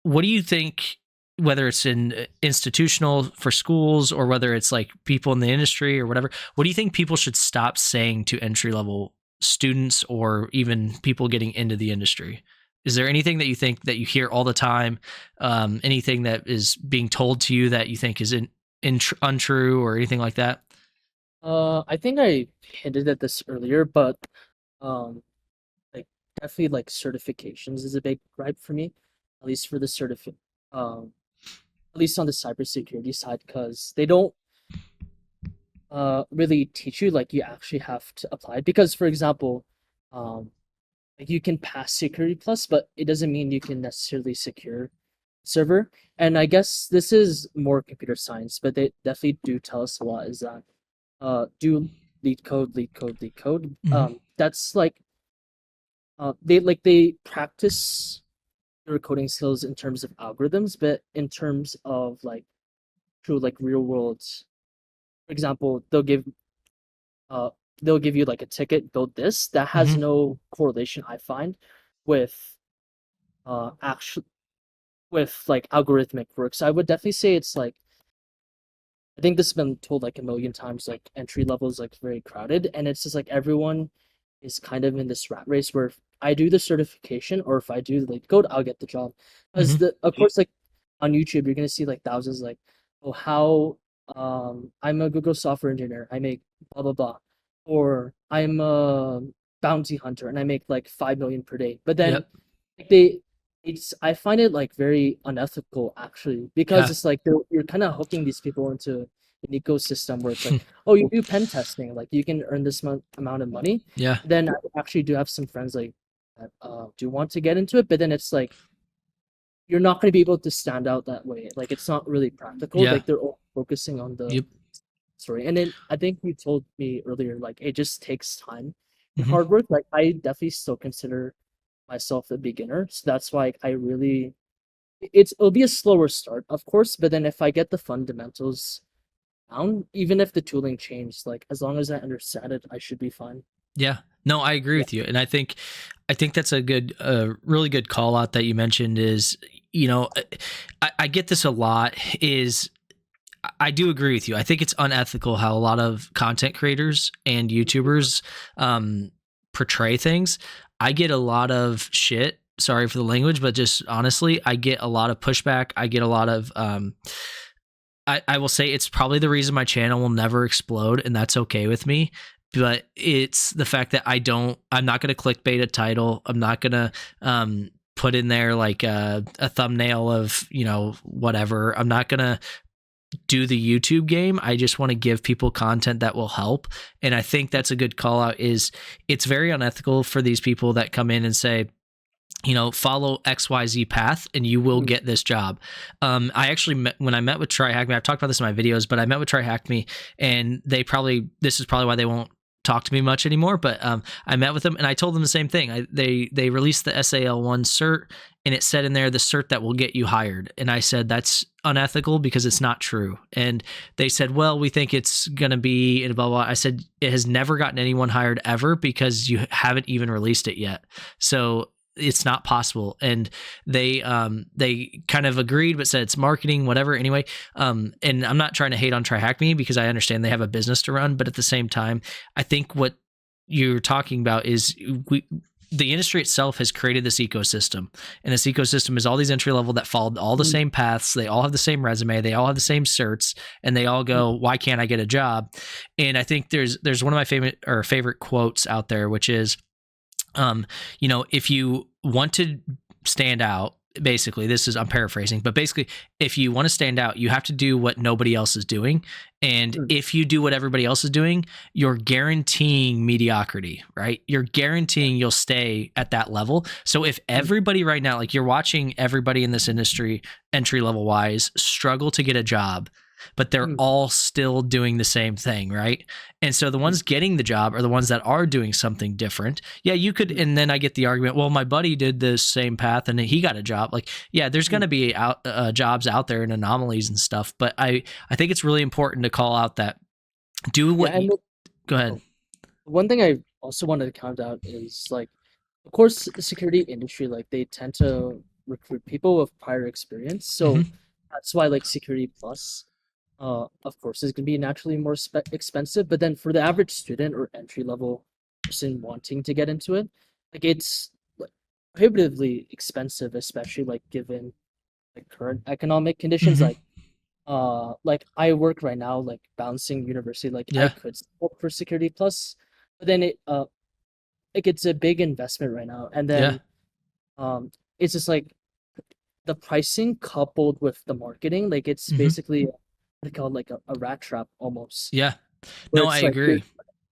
what do you think? Whether it's in institutional for schools or whether it's like people in the industry or whatever, what do you think people should stop saying to entry level students or even people getting into the industry? Is there anything that you think that you hear all the time? Anything that is being told to you that you think is untrue or anything like that? I think I hinted at this earlier, but um, like definitely like certifications is a big gripe for me, at least for the um, at least on the cybersecurity side, because they don't really teach you like you actually have to apply. Because for example, um, like you can pass security plus, but it doesn't mean you can necessarily secure server. And I guess this is more computer science, but they definitely do tell us a lot. Is that do lead code, lead code, lead code. Hmm. That's like they practice your coding skills in terms of algorithms, but in terms of like true like real world, for example, uh they'll give you like a ticket, build this that has Hmm. no correlation I find with actual with like algorithmic work. So I would definitely say it's like I think this has been told like a million times, like entry level is like very crowded, and it's just like everyone is kind of in this rat race where if I do the certification or if I do the lead code, I'll get the job. Because Hmm. the of course like on YouTube you're gonna see like thousands like, oh how I'm a Google software engineer, I make blah blah blah. Or I'm a bounty hunter and I make like 5 million per day. But then Yep. like it's I find it like very unethical actually because Yeah. it's like you're kind of hooking these people into an ecosystem where it's like, oh, you do pen testing, like you can earn this amount of money. Yeah. Then I actually do have some friends like that do want to get into it, but then it's like you're not going to be able to stand out that way. Like it's not really practical. Yeah. Like they're all focusing on the Yep. story. And then I think you told me earlier, like it just takes time and Hmm. hard work. Like I definitely still consider myself a beginner, so that's why I really it'll be a slower start, of course. But then if I get the fundamentals down, even if the tooling changed, like as long as I understand it, I should be fine. Yeah. No, I agree Yeah. with you, and I think that's a good, really good call out that you mentioned. Is I get this a lot. Is I do agree with you. I think it's unethical how a lot of content creators and YouTubers portray things. I get a lot of shit. Sorry for the language, but just honestly, I get a lot of pushback. I get a lot of I will say it's probably the reason my channel will never explode, and that's okay with me. But it's the fact that I'm not going to clickbait a title. I'm not going to put in there like a thumbnail of, whatever. I'm not going to do the YouTube game. I just want to give people content that will help. And I think that's a good call out. Is it's very unethical for these people that come in and say, follow XYZ path and you will Mhm. get this job. I actually when I met with Try Hack Me, I've talked about this in my videos, but I met with Try Hack Me, and this is probably why they won't talk to me much anymore. But I met with them and I told them the same thing. They released the SAL1 cert, and it said in there the cert that will get you hired. And I said that's unethical because it's not true. And they said, well, we think it's going to be and blah blah. I said it has never gotten anyone hired ever because you haven't even released it yet. So it's not possible. And they kind of agreed but said it's marketing, whatever. Anyway, and I'm not trying to hate on TryHackMe because I understand they have a business to run, but at the same time, I think what you're talking about is the industry itself has created this ecosystem, and this ecosystem is all these entry level that followed all the Mhm. same paths. They all have the same resume, they all have the same certs, and they all go, why can't I get a job? And I think there's one of my favorite quotes out there, which is, if you want to stand out, basically, I'm paraphrasing, but basically, if you want to stand out, you have to do what nobody else is doing. And Mhm. if you do what everybody else is doing, you're guaranteeing mediocrity, right? You're guaranteeing you'll stay at that level. So if Mhm. everybody right now, like you're watching everybody in this industry, entry level wise, struggle to get a job, but they're Mhm. all still doing the same thing, right? And so the ones getting the job are the ones that are doing something different. Yeah, you could, Mhm. and then I get the argument, well, my buddy did the same path and he got a job. Like, yeah, there's going Mhm. to be jobs out there and anomalies and stuff, but I think it's really important to call out that do Yeah, what and you, go ahead. oh, one thing I also wanted to count out is like, of course, the security industry, like they tend to recruit people with prior experience. So Hmm. that's why like Security Plus, of course, is going to be naturally more expensive. But then for the average student or entry level person wanting to get into it, like it's like prohibitively expensive, especially like given like current economic conditions. Hmm. Like like I work right now, like balancing university, like I Yeah. could hope for Security Plus, but then like it's a big investment right now, and Yeah. then um, it's just like the pricing coupled with the marketing, like it's Hmm. basically what they call like a rat trap almost, Yeah. where No, I it's like you're agree.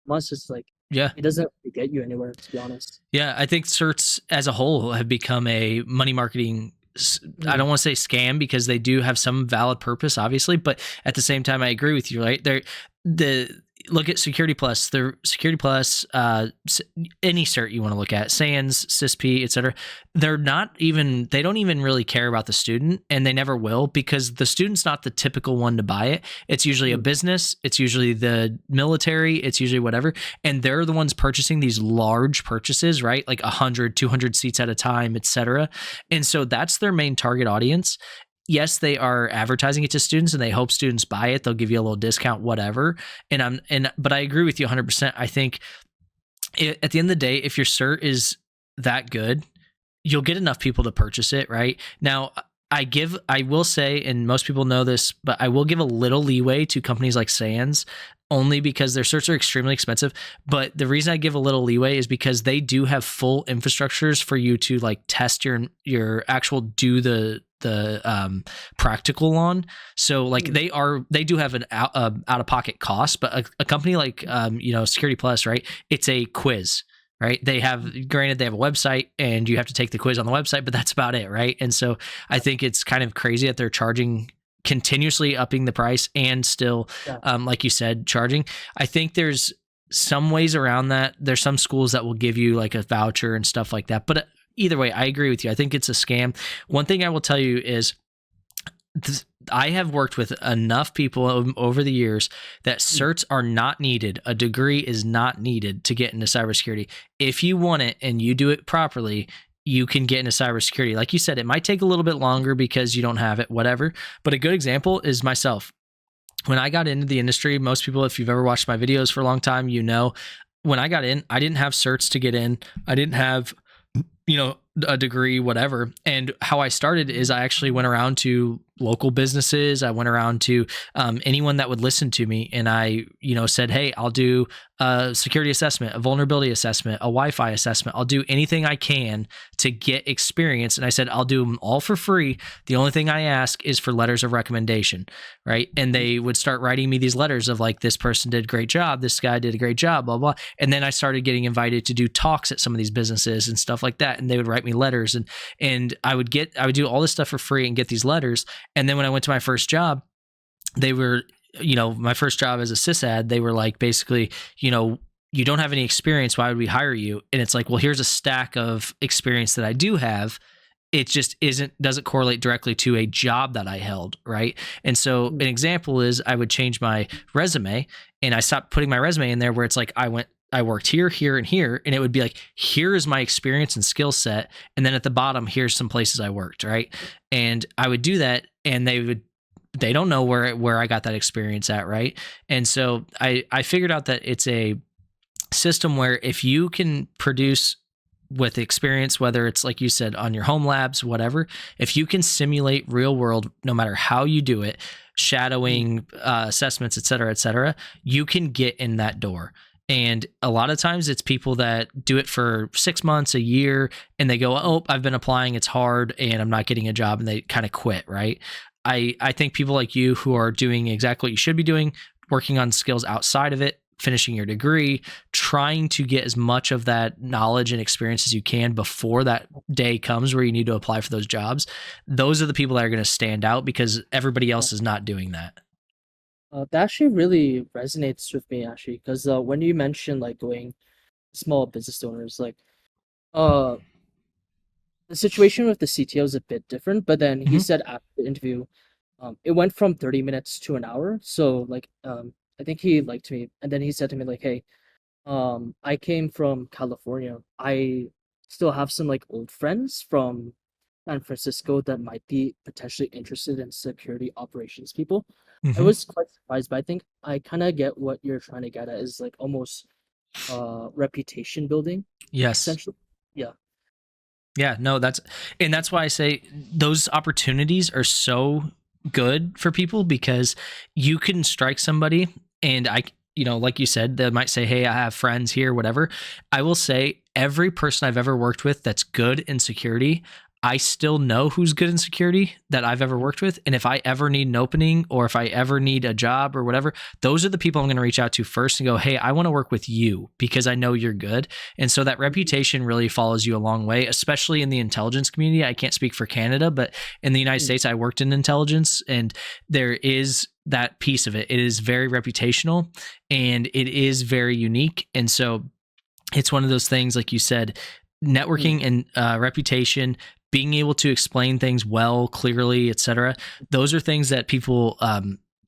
must just like Yeah. it doesn't really get you anywhere, to be honest. Yeah, I think certs as a whole have become a money marketing. I Mm, don't want to say scam because they do have some valid purpose, obviously, but at the same time, I agree with you. Right, they're the look at Security Plus, the Security Plus, any cert you want to look at, SANS, CISP, etc. They're not even. They don't even really care about the student, and they never will because the student's not the typical one to buy it. It's usually a mm, business. It's usually the military. It's usually whatever, and they're the ones purchasing these large purchases, right? Like 100, 200 seats at a time, etc. And so that's their main target audience. Yes, they are advertising it to students and they hope students buy it. They'll give you a little discount, whatever. But I agree with you 100%. I think at the end of the day, if your cert is that good, you'll get enough people to purchase it, right? Now, I will say, and most people know this, but I will give a little leeway to companies like Sands only because their certs are extremely expensive. But the reason I give a little leeway is because they do have full infrastructures for you to like test your actual do the practical on. So like mm, they do have an out of pocket cost, but a company like Security Plus, right? It's a quiz, right? They have, granted, they have a website and you have to take the quiz on the website, but that's about it, right? And so I yeah, think it's kind of crazy that they're charging, continuously upping the price and still, yeah, like you said, charging. I think there's some ways around that. There's some schools that will give you like a voucher and stuff like that. But either way, I agree with you. I think it's a scam. One thing I will tell you is I have worked with enough people over the years that mm, certs are not needed. A degree is not needed to get into cybersecurity. If you want it and you do it properly, you can get into cybersecurity. Like you said, it might take a little bit longer because you don't have it, whatever. But a good example is myself. When I got into the industry, most people, if you've ever watched my videos for a long time, you know, when I got in, I didn't have certs to get in. I didn't have a degree, whatever. And how I started is I actually went around to local businesses. I went around to anyone that would listen to me. And I, said, hey, I'll do a security assessment, a vulnerability assessment, a Wi-Fi assessment. I'll do anything I can to get experience. And I said, I'll do them all for free. The only thing I ask is for letters of recommendation, right? And mm, they would start writing me these letters of like, this person did a great job. This guy did a great job, blah, blah. And then I started getting invited to do talks at some of these businesses and stuff like that. And they would write me letters and I would do all this stuff for free and get these letters. And then when I went to my first job, they were, my first job as a sysad, they were like, basically, you don't have any experience. Why would we hire you? And it's like, well, here's a stack of experience that I do have. It just doesn't correlate directly to a job that I held, right? And so mm, an example is I would change my resume and I stopped putting my resume in there where it's like I worked here, here, and here, and it would be like, here is my experience and skill set, and then at the bottom, here's some places I worked, right? And I would do that, and they don't know where I got that experience at, right? And so I figured out that it's a system where if you can produce with experience, whether it's like you said on your home labs, whatever, if you can simulate real world, no matter how you do it, mm, shadowing, assessments, et cetera, you can get in that door. And a lot of times it's people that do it for 6 months, a year, and they go, oh, I've been applying, it's hard, and I'm not getting a job, and they kind of quit, right? I think people like you who are doing exactly what you should be doing, working on skills outside of it, finishing your degree, trying to get as much of that knowledge and experience as you can before that day comes where you need to apply for those jobs. Those are the people that are going to stand out because everybody yeah. else is not doing that. That actually really resonates with me actually, because when you mentioned like going small business owners, like uh the situation with the CTO is a bit different, but then he Mm-hmm. said after the interview, it went from 30 minutes to an hour. So like I think he liked me, and then he said to me like, hey, I came from California. I still have some like old friends from San Francisco that might be potentially interested in security operations people. I Mm-hmm. was quite surprised, but I think I kind of get what you're trying to get at is like almost reputation building, Yes. essentially. Yeah. Yeah, no, that's why I say those opportunities are so good for people because you can strike somebody and like you said, they might say, hey, I have friends here, whatever. I will say every person I've ever worked with that's good in security, I still know who's good in security that I've ever worked with. And if I ever need an opening or if I ever need a job or whatever, those are the people I'm going to reach out to first and go, hey, I want to work with you because I know you're good. And so that reputation really follows you a long way, especially in the intelligence community. I can't speak for Canada, but in the United States, I worked in intelligence, and there is that piece of it. It is very reputational and it is very unique. And so it's one of those things, like you said, networking and reputation, being able to explain things well, clearly, etc. Those are things that people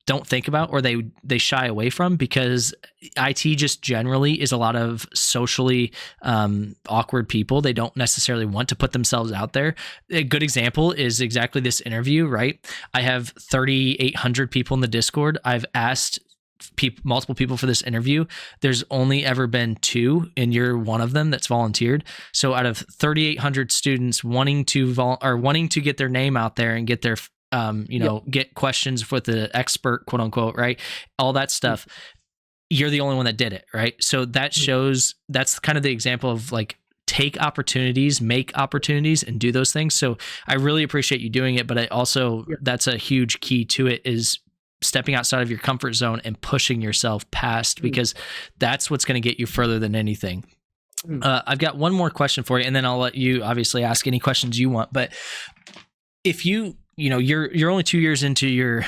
don't think about, or they shy away from, because IT just generally is a lot of socially awkward people. They don't necessarily want to put themselves out there. A good example is exactly this interview, right? I have 3,800 people in the Discord. I've asked multiple people for this interview. There's only ever been 2, and you're one of them that's volunteered. So out of 3,800 students wanting to get their name out there and get their get questions with the expert, quote unquote, right? All that stuff. You're the only one that did it, right? So that shows, that's kind of the example of like, take opportunities, make opportunities, and do those things. So I really appreciate you doing it, but I also, that's a huge key to it, is stepping outside of your comfort zone and pushing yourself past, because that's what's going to get you further than anything. I've got one more question for you, and then I'll let you obviously ask any questions you want. But if you're only 2 years into your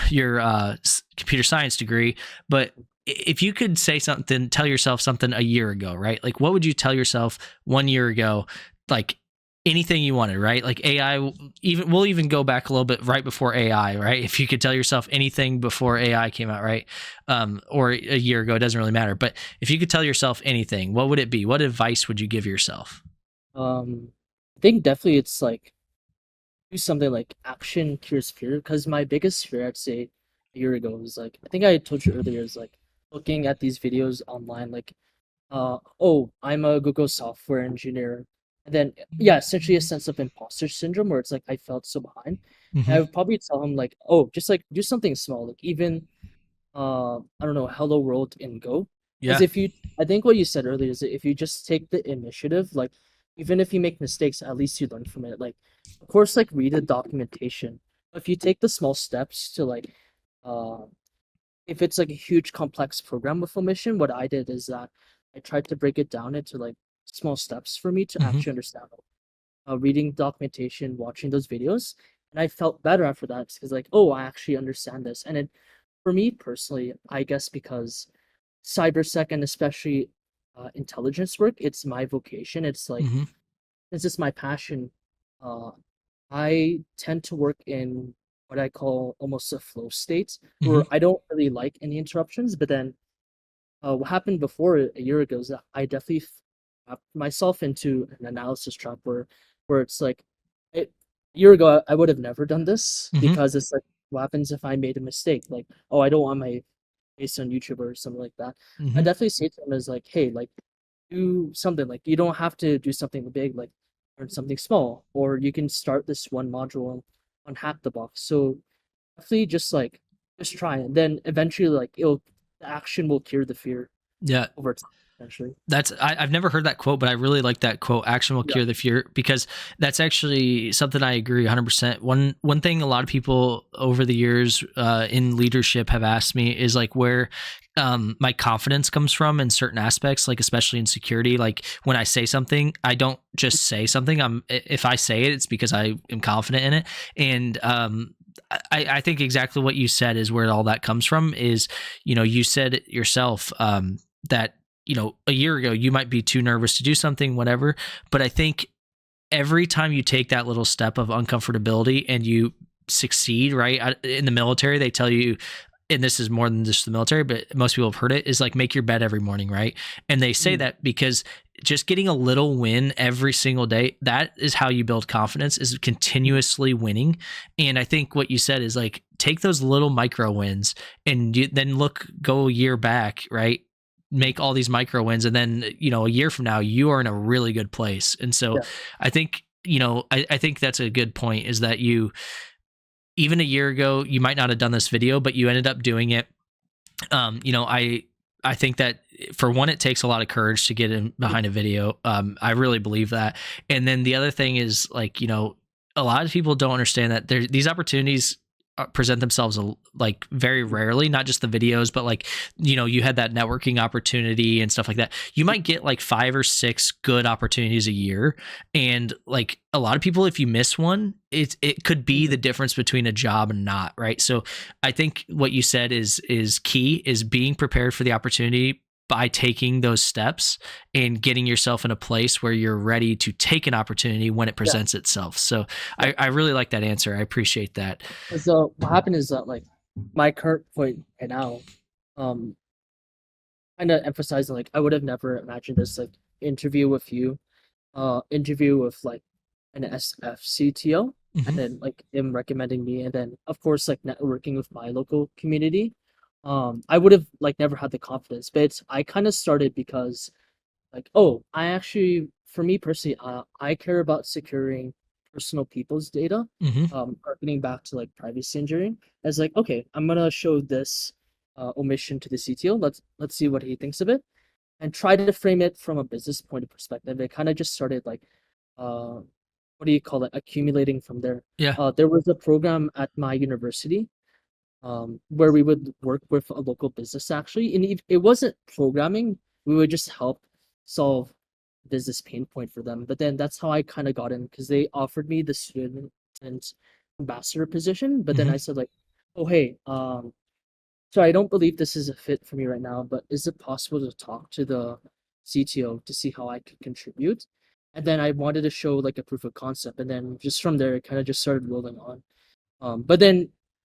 computer science degree, but if you could say something, tell yourself something a year ago, right? Like, what would you tell yourself 1 year ago? Like, anything you wanted, right? Like AI, we'll even go back a little bit right before AI, right? If you could tell yourself anything before AI came out, right? Or a year ago, it doesn't really matter. But if you could tell yourself anything, what would it be? What advice would you give yourself? I think definitely it's like do something like action cures fear. Because my biggest fear, I'd say, a year ago was like, I think I told you earlier, is like looking at these videos online, like oh, I'm a Google software engineer. And then, yeah, essentially a sense of imposter syndrome where it's like I felt so behind. And I would probably tell him like, oh, just like do something small, like even I don't know, Hello World in Go. Because Yeah. if you, I think what you said earlier is that if you just take the initiative, like even if you make mistakes, at least you learn from it. Like, of course, like read the documentation. If you take the small steps to like, uh, if it's like a huge complex program with a mission, what I did is that I tried to break it down into like small steps for me to Mm-hmm. actually understand. Reading documentation, watching those videos, and I felt better after that because like, oh, I actually understand this. And it, for me personally, I guess because cybersec and especially intelligence work, it's my vocation. It's like Mm-hmm. this is my passion. Uh, I tend to work in what I call almost a flow state Mm-hmm. where I don't really like any interruptions. But then what happened before a year ago is that I definitely wrapped myself into an analysis trap where it's like a year ago I would have never done this Mm-hmm. because it's like what happens if I made a mistake? Like, oh, I don't want my face on YouTube or something like that. I Mm-hmm. definitely say to them as like, hey, like do something. Like you don't have to do something big, like learn something small, or you can start this one module on Hack the Box. So definitely just try, and then eventually like it'll the action will cure the fear Yeah. over time. Eventually, I've never heard that quote, but I really like that quote. Action will yeah. cure the fear, because that's actually something I agree 100%. One thing a lot of people over the years in leadership have asked me is like where my confidence comes from in certain aspects, like especially in security. Like when I say something, I don't just say something. If I say it, it's because I am confident in it. And I think exactly what you said is where all that comes from. Is, you said it yourself, that a year ago you might be too nervous to do something, whatever. But I think every time you take that little step of uncomfortability and you succeed, right? In the military, they tell you, and this is more than just the military, but most people have heard it, is like make your bed every morning, right? And they say that because just getting a little win every single day, that is how you build confidence, is continuously winning. And I think what you said is like take those little micro wins and then go a year back, right? Make all these micro wins, and then a year from now you are in a really good place. And so Yeah. I think I think that's a good point, is that you even a year ago, you might not have done this video, but you ended up doing it. You know, I think that for one, it takes a lot of courage to get in behind a video. I really believe that. And then the other thing is like, you know, a lot of people don't understand that these opportunities present themselves like very rarely, not just the videos, but like, you know, you had that networking opportunity and stuff like that. You might get like 5 or 6 good opportunities a year. And like a lot of people, if you miss one, it could be the difference between a job and not, right? So I think what you said is key, is being prepared for the opportunity by taking those steps and getting yourself in a place where you're ready to take an opportunity when it Yeah, presents itself. So yeah. I really like that answer. I appreciate that. Because what happened is that like my current point right now, um, kind of emphasizing like I would have never imagined this like interview with you, interview with like an SFCTO, and Hmm. then like him recommending me, and then of course like networking with my local community. I would have like never had the confidence, but I kind of started because like, oh, I actually, for me personally, I care about securing personal people's data, Hmm. harkening back to like privacy engineering. As like, okay, I'm gonna show this omission to the CTO. Let's see what he thinks of it, and try to frame it from a business point of perspective. It kind of just started like, what do you call it, accumulating from there. Yeah. There was a program at my university where we would work with a local business actually, and it wasn't programming. We would just help solve business pain point for them. But then that's how I kind of got in because they offered me the student ambassador position. But then Hmm. I said like, oh hey, so I don't believe this is a fit for me right now, but is it possible to talk to the CTO to see how I could contribute? And then I wanted to show like a proof of concept, and then just from there, it kind of just started rolling on. But then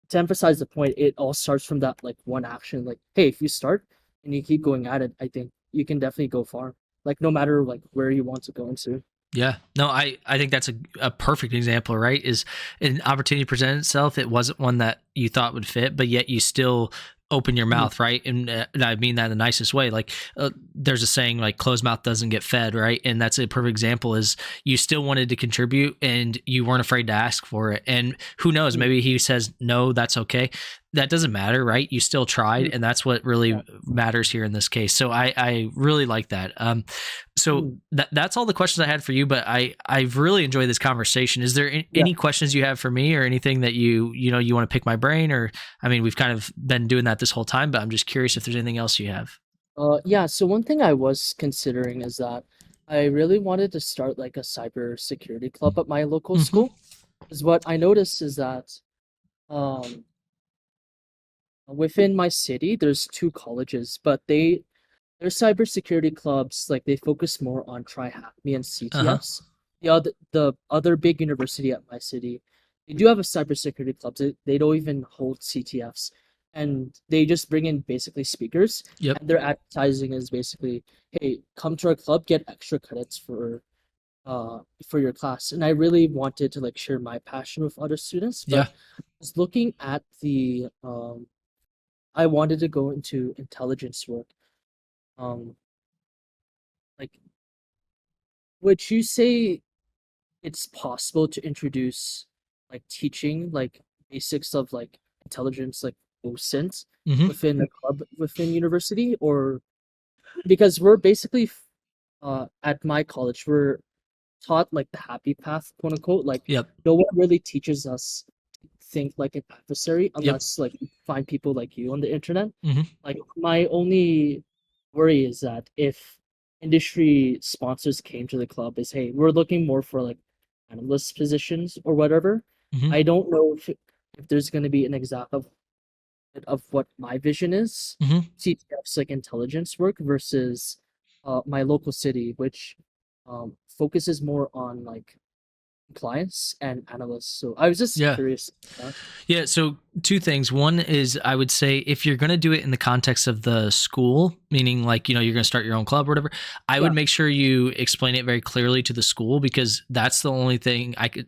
to emphasize the point, it all starts from that like one action. Like, hey, if you start and you keep going at it, I think you can definitely go far. Like, no matter like where you want to go into. Yeah. No, I think that's a perfect example, right? Is an opportunity presented itself. It wasn't one that you thought would fit, but yet you still open your Mhm. mouth, right? And I mean that in the nicest way. Like there's a saying like closed mouth doesn't get fed, right? And that's a perfect example is you still wanted to contribute and you weren't afraid to ask for it. And who knows, Mhm. maybe he says, no, that's okay. That doesn't matter, right? You still tried. Mhm. And that's what Yeah. really matters here in this case. So I really like that. So Mhm. that's all the questions I had for you, but I've really enjoyed this conversation. Is there Yeah. any questions you have for me or anything that you know you want to pick my brain? Or I mean, we've kind of been doing that this whole time, but I'm just curious if there's anything else you have. Yeah. So one thing I was considering is that I really wanted to start like a cybersecurity club at my local Hmm. school. Because what I noticed is that um, within my city, there's two colleges, but their cybersecurity clubs, like they focus more on TryHackMe and Uh huh. CTFs. The other big university at my city, they do have a cybersecurity club. They don't even hold CTFs, and they just bring in basically speakers, Yep. and their advertising is basically, "Hey, come to our club, get extra credits for your class." And I really wanted to like share my passion with other students, Yeah. but I was looking at the I wanted to go into intelligence work. Um, like, would you say it's possible to introduce like teaching like basics of like intelligence like OSINT Hmm. within a club within university? Or because we're basically at my college we're taught like the happy path, quote unquote. Like Yep. no one really teaches us to think like an adversary Yep. unless like you find people like you on the internet. Hmm. Like my only worry is that if industry sponsors came to the club is, hey, we're looking more for like analyst positions or whatever. Hmm. I don't know if there's going to be an exact of what my vision is. Hmm. CTF's like intelligence work versus my local city, which focuses more on like compliance and analysts. So I was just Yeah. curious. Uh, Yeah, so two things. One is I would say if you're going to do it in the context of the school, meaning like, you know, you're going to start your own club or whatever, I would yeah. make sure you explain it very clearly to the school because that's the only thing I could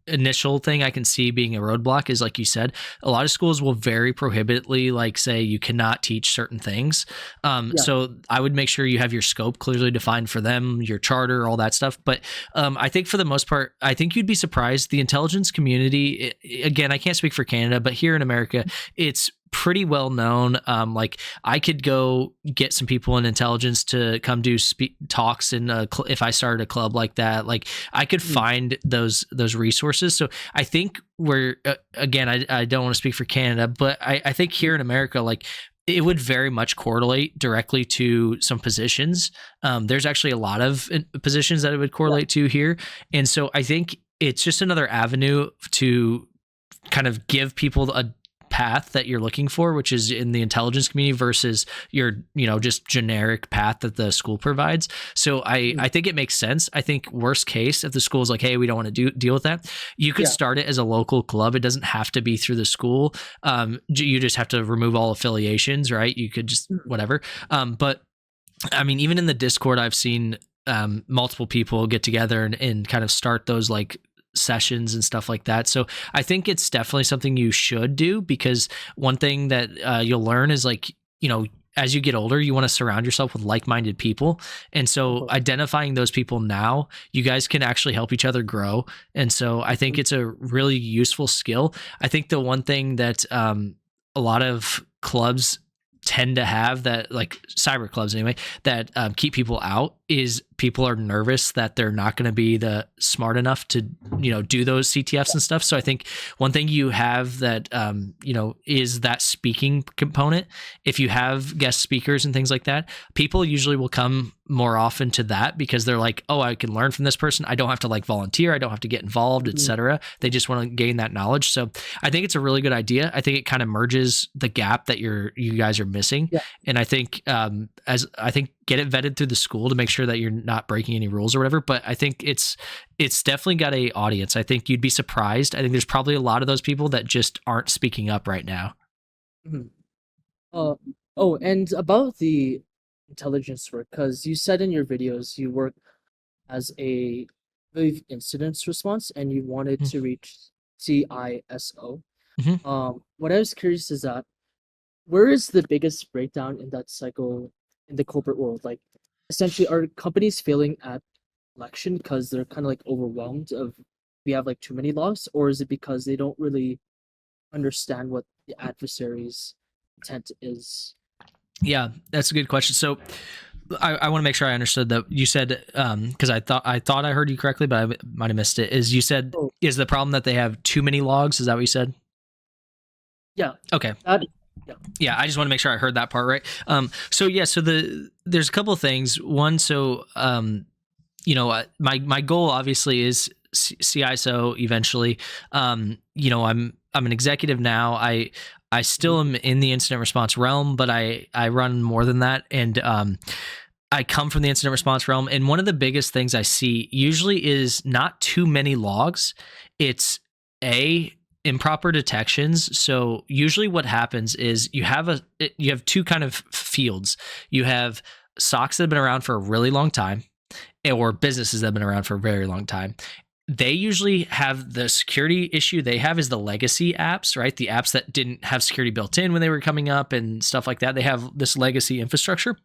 initial thing I can see being a roadblock is, like you said, a lot of schools will very prohibitedly like say you cannot teach certain things. Yeah. So I would make sure you have your scope clearly defined for them, your charter, all that stuff. But I think for the most part, I think you'd be surprised. The intelligence community, again, I can't speak for Canada, but here in America, it's pretty well known. Like I could go get some people in intelligence to come do talks in if I started a club like that. Like I could Mhm. find those resources. So I think we're again, I don't want to speak for Canada, but I think here in America, like it would very much correlate directly to some positions. There's actually a lot of positions that it would Yeah. correlate to here, and so I think it's just another avenue to kind of give people a path that you're looking for, which is in the intelligence community versus your, just generic path that the school provides. So Mhm. I think it makes sense. I think worst case, if the school is like, hey, we don't want to deal with that, you could Yeah. start it as a local club. It doesn't have to be through the school. You just have to remove all affiliations, right? You could just Mhm. whatever. But I mean, even in the Discord, I've seen multiple people get together and kind of start those like sessions and stuff like that. So I think it's definitely something you should do, because one thing that you'll learn is like, as you get older, you want to surround yourself with like-minded people. And Of so course. identifying those people now, you guys can actually help each other grow. And so I think Mhm. it's a really useful skill. I think the one thing that a lot of clubs tend to have, that like cyber clubs anyway, that keep people out, is people are nervous that they're not going to be the smart enough to do those CTFs and stuff. So I think one thing you have that is that speaking component. If you have guest speakers and things like that, people usually will come more often to that because they're like, oh, I can learn from this person, I don't have to like volunteer, I don't have to get involved, Mhm. etc. They just want to gain that knowledge. So I think it's a really good idea. I think it kind of merges the gap that you guys are missing. Yeah. And I think as I think get it vetted through the school to make sure that you're not breaking any rules or whatever. But I think it's definitely got a audience. I think you'd be surprised. I think there's probably a lot of those people that just aren't speaking up right now. Mhm. Uh, oh, and about the intelligence work, because you said in your videos you work as a, I believe, incidents response, and you wanted to reach CISO. Mm-hmm. What I was curious is that where is the biggest breakdown in that cycle in the corporate world? Like, essentially, are companies failing at election because they're kind of like overwhelmed of we have like too many laws, or is it because they don't really understand what the adversary's intent is? Yeah, that's a good question. So I want to make sure I understood that you said, because I thought I heard you correctly, but I might have missed it. Is you said, Oh, is the problem that they have too many logs? Is that what you said? yeah, Okay. that, yeah. Yeah, I just want to make sure I heard that part right. So yeah, so there's a couple of things. One, so my goal obviously is CISO eventually. I'm an executive now. I Mhm. still am in the incident response realm, but I run more than that, and I come from the incident response realm. And one of the biggest things I see usually is not too many logs. It's a improper detections. So usually what happens is you have two kind of fields. You have SOCs that have been around for a really long time, or businesses that have been around for a very long time. They usually have the security issue they have is the legacy apps, right? The apps that didn't have security built in when they were coming up and stuff like that. They have this legacy infrastructure.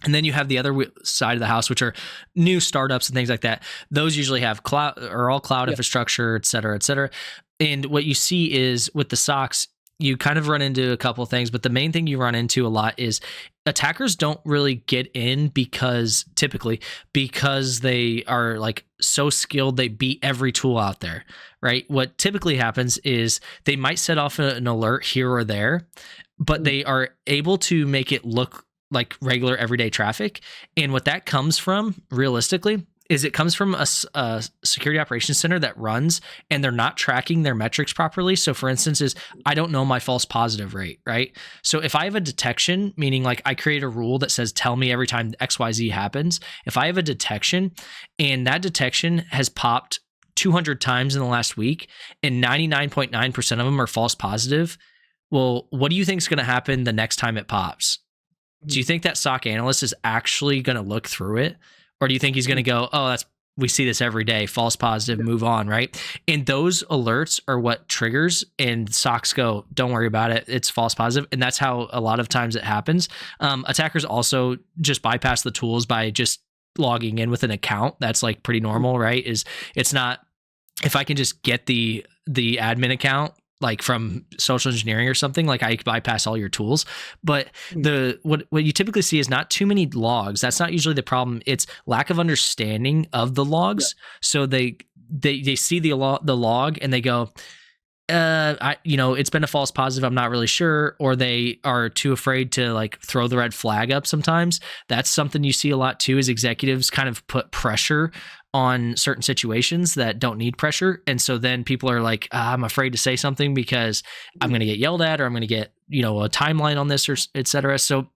And then you have the other side of the house, which are new startups and things like that. Those usually have cloud or all cloud Yeah. infrastructure, et cetera, et cetera. And what you see is with the SOCs, you kind of run into a couple of things, but the main thing you run into a lot is attackers don't really get in because they are like so skilled, they beat every tool out there, right? What typically happens is they might set off an alert here or there, but Mhm. they are able to make it look like regular everyday traffic. And what that comes from, realistically, is it comes from a security operations center that runs and they're not tracking their metrics properly. So, for instance, is I don't know my false positive rate, right? So, if I have a detection, meaning like I create a rule that says tell me every time XYZ happens, if I have a detection and that detection has popped 200 times in the last week and 99.9% of them are false positive, well, what do you think is going to happen the next time it pops? Do Mhm. you think that SOC analyst is actually going to look through it? Or do you think he's going to Mhm. go, oh, that's we see this every day, false positive, move on, right? And those alerts are what triggers, and socks go, don't worry about it, it's false positive. And that's how a lot of times it happens. Attackers also just bypass the tools by just logging in with an account. That's like pretty normal, right? It's not, if I can just get the admin account like from social engineering or something, like I bypass all your tools. But what you typically see is not too many logs. That's not usually the problem. It's lack of understanding of the logs. Yeah. So they see the log and they go, it's been a false positive, I'm not really sure, or they are too afraid to like throw the red flag up sometimes. That's something you see a lot too, is executives kind of put pressure on certain situations that don't need pressure. And so then people are like, I'm afraid to say something because I'm going to get yelled at, or I'm going to get, a timeline on this, or et cetera. So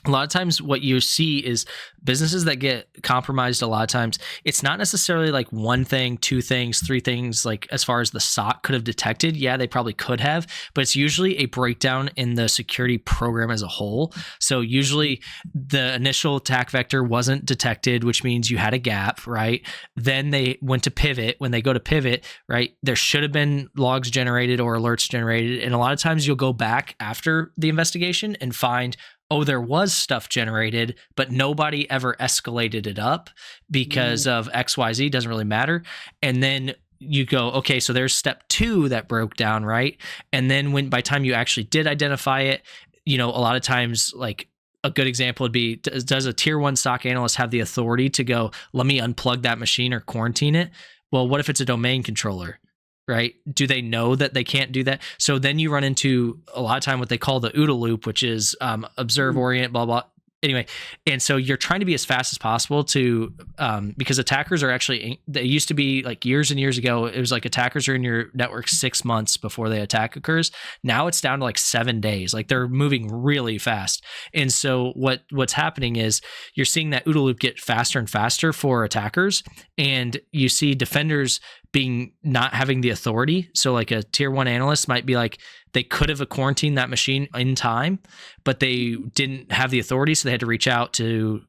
a lot of times what you see is businesses that get compromised. A lot of times it's not necessarily like one thing, two things, three things, like as far as the SOC could have detected. Yeah, they probably could have, but it's usually a breakdown in the security program as a whole. So usually the initial attack vector wasn't detected, which means you had a gap, right? Then they went to pivot. When they go to pivot, right, there should have been logs generated or alerts generated. And a lot of times you'll go back after the investigation and find, oh, there was stuff generated, but nobody ever escalated it up because of XYZ, doesn't really matter. And then you go, okay, so there's step 2 that broke down, right? And then by time you actually did identify it, a lot of times, like a good example would be, does a tier 1 SOC analyst have the authority to go, let me unplug that machine or quarantine it? Well, what if it's a domain controller? Right? Do they know that they can't do that? So then you run into a lot of time what they call the OODA loop, which is observe, orient, blah, blah. Anyway, and so you're trying to be as fast as possible to, because attackers are actually, they used to be like years and years ago, it was like attackers are in your network 6 months before the attack occurs. Now it's down to like 7 days. Like they're moving really fast. And so what's happening is you're seeing that OODA loop get faster and faster for attackers. And you see defenders not having the authority. So like a tier 1 analyst might be like, they could have quarantined that machine in time, but they didn't have the authority. So they had to reach out to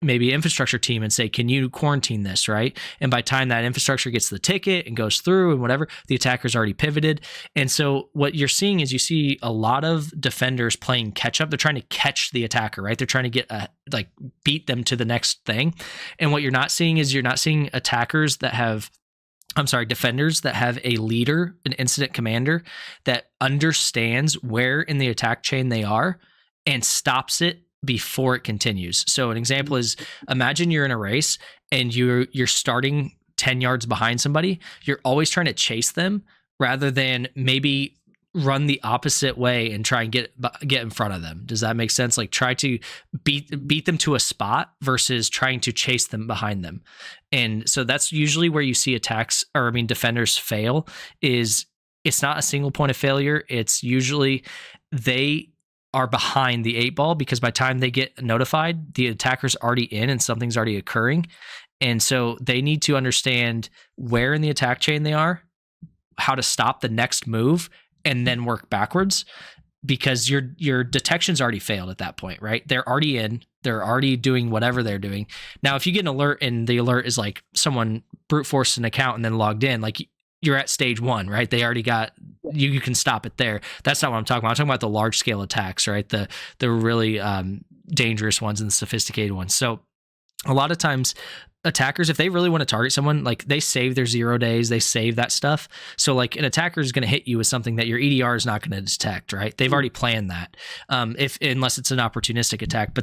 maybe infrastructure team and say, can you quarantine this, right? And by the time that infrastructure gets the ticket and goes through and whatever, the attacker's already pivoted. And so what you're seeing is you see a lot of defenders playing catch up. They're trying to catch the attacker, right? They're trying to get beat them to the next thing. And what you're not seeing is defenders that have a leader, an incident commander that understands where in the attack chain they are and stops it before it continues. So an example is, imagine you're in a race and you're starting 10 yards behind somebody. You're always trying to chase them rather than maybe run the opposite way and try and get in front of them. Does that make sense? Like try to beat them to a spot versus trying to chase them behind them. And so that's usually where you see defenders fail. Is it's not a single point of failure. It's usually they are behind the 8 ball, because by the time they get notified, the attacker's already in and something's already occurring. And so they need to understand where in the attack chain they are, how to stop the next move, and then work backwards, because your detection's already failed at that point, right? They're already in, they're already doing whatever they're doing. Now, if you get an alert and the alert is like someone brute forced an account and then logged in, like you're at stage 1, right? They already got, you can stop it there. That's not what I'm talking about. I'm talking about the large scale attacks, right? The really dangerous ones and the sophisticated ones. So a lot of times attackers, if they really want to target someone, like they save their 0 days, they save that stuff. So like an attacker is going to hit you with something that your EDR is not going to detect, right? They've already planned that, unless it's an opportunistic attack.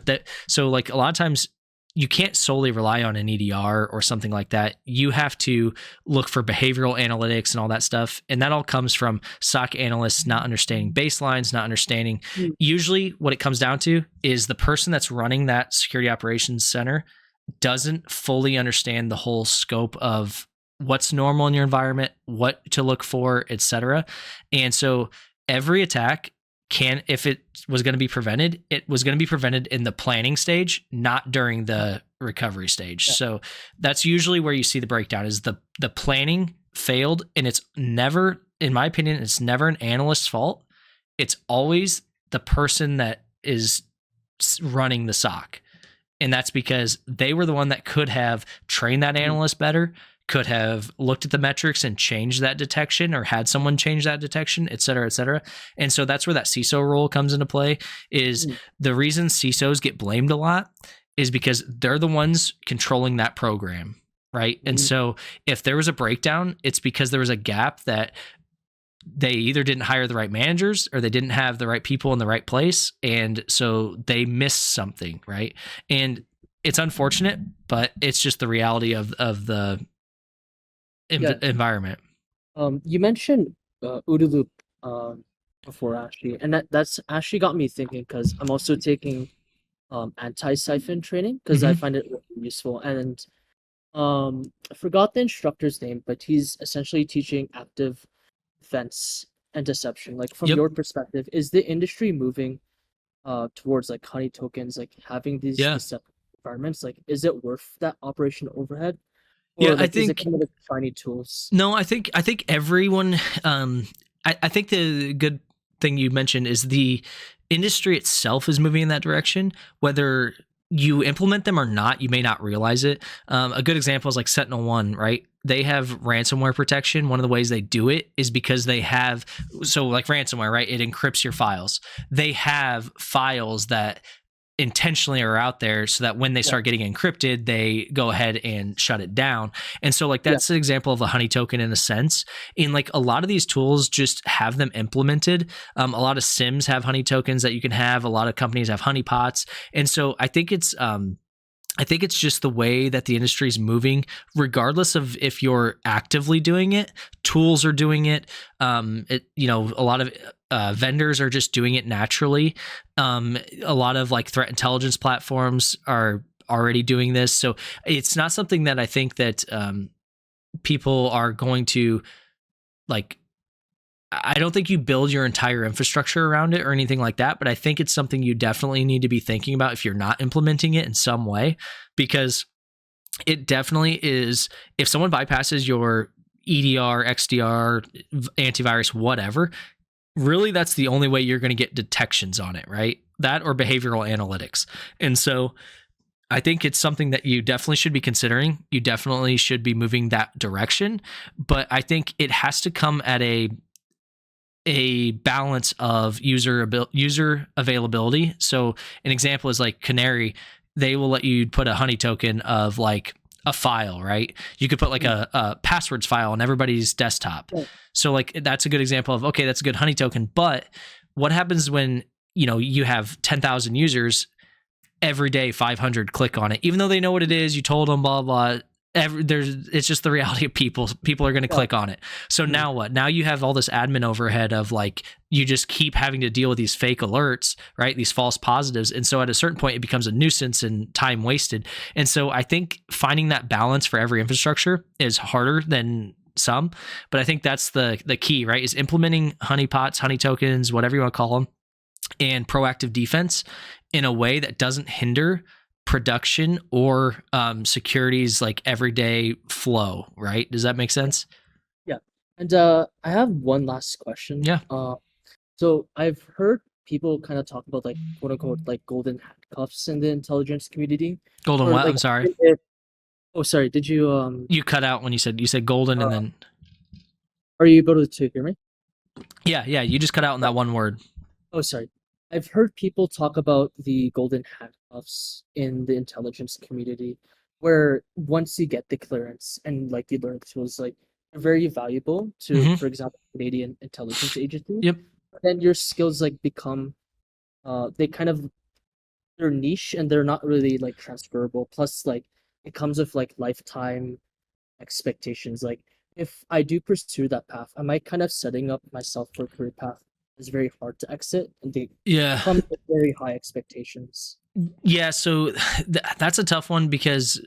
So like a lot of times you can't solely rely on an EDR or something like that. You have to look for behavioral analytics and all that stuff. And that all comes from SOC analysts not understanding baselines, not understanding. Usually what it comes down to is the person that's running that security operations center doesn't fully understand the whole scope of what's normal in your environment, what to look for, etc. And so every attack if it was going to be prevented, it was going to be prevented in the planning stage, not during the recovery stage. Yeah. So that's usually where you see the breakdown, is the planning failed. And it's never, in my opinion, it's never an analyst's fault. It's always the person that is running the SOC. And that's because they were the one that could have trained that analyst better, could have looked at the metrics and changed that detection, or had someone change that detection, et cetera, et cetera. And so that's where that CISO role comes into play. Is the reason CISOs get blamed a lot is because they're the ones controlling that program, right? And so if there was a breakdown, it's because there was a gap that they either didn't hire the right managers or they didn't have the right people in the right place. And so they missed something, right? And it's unfortunate, but it's just the reality of the environment. You mentioned OODA loop before, actually, and that's actually got me thinking, because I'm also taking anti-siphon training because I find it really useful. And I forgot the instructor's name, but he's essentially teaching active defense and deception. Like, from your perspective, is the industry moving towards like honey tokens, like having these deceptive environments? Like, is it worth that operation overhead? Or like, is it kind of like shiny tools? No, I think everyone. I think the good thing you mentioned is the industry itself is moving in that direction. Whether you implement them or not, you may not realize it. A good example is like SentinelOne, right? They have ransomware protection. One of the ways they do it is because they have, so like ransomware, right? It encrypts your files. They have files that intentionally are out there so that when they start getting encrypted, they go ahead and shut it down. And so like that's an example of a honey token in a sense. In like a lot of these tools just have them implemented. A lot of SIMs have honey tokens that you can have. A lot of companies have honey pots. And so I think it's just the way that the industry is moving, regardless of if you're actively doing it. Tools are doing it. A lot of vendors are just doing it naturally. A lot of like threat intelligence platforms are already doing this. So it's not something that I think that people are going to like. I don't think you build your entire infrastructure around it or anything like that, but I think it's something you definitely need to be thinking about if you're not implementing it in some way, because it definitely is. If someone bypasses your EDR, XDR, antivirus, whatever, really that's the only way you're going to get detections on it, right? That or behavioral analytics. And so I think it's something that you definitely should be considering. You definitely should be moving that direction, but I think it has to come at a balance of user availability. So an example is like Canary. They will let you put a honey token of like a file, right? You could put like a passwords file on everybody's desktop. Right. So like that's a good example of, okay, that's a good honey token. But what happens when you have 10,000 users every day, 500 click on it, even though they know what it is, you told them, blah blah. It's just the reality of people are going to click on it. So now what? Now you have all this admin overhead of like, you just keep having to deal with these fake alerts, right? These false positives. And so at a certain point, it becomes a nuisance and time wasted. And so I think finding that balance for every infrastructure is harder than some, but I think that's the key, right? Is implementing honeypots, honey tokens, whatever you want to call them, and proactive defense in a way that doesn't hinder production or security's like everyday flow, right? Does that make sense? Yeah. And I have one last question. Yeah. So I've heard people kind of talk about like quote unquote like golden handcuffs in the intelligence community. Golden what? I'm sorry. Sorry. Did you You cut out when you said golden and then. Are you able to hear me? Yeah. You just cut out on that one word. Oh, sorry. I've heard people talk about the golden handcuffs in the intelligence community, where once you get the clearance and like you learn tools, like are very valuable to, for example, Canadian intelligence agency. Yep. Then your skills like become, they're niche and they're not really like transferable. Plus, like it comes with like lifetime expectations. Like if I do pursue that path, am I kind of setting up myself for a career path is very hard to exit, and they come with very high expectations? Yeah, so that's a tough one because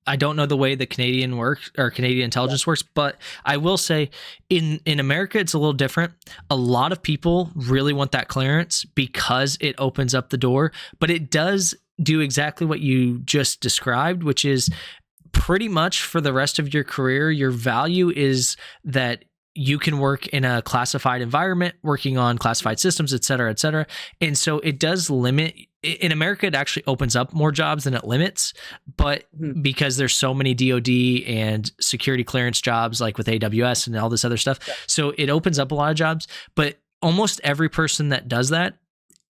I don't know the way the Canadian intelligence works, but I will say in America it's a little different. A lot of people really want that clearance because it opens up the door, but it does do exactly what you just described, which is pretty much for the rest of your career, your value is that you can work in a classified environment, working on classified systems, et cetera, et cetera. And so it does limit in America, it actually opens up more jobs than it limits, but Mhm. because there's so many DoD and security clearance jobs, like with AWS and all this other stuff, Yeah. so it opens up a lot of jobs. But almost every person that does that,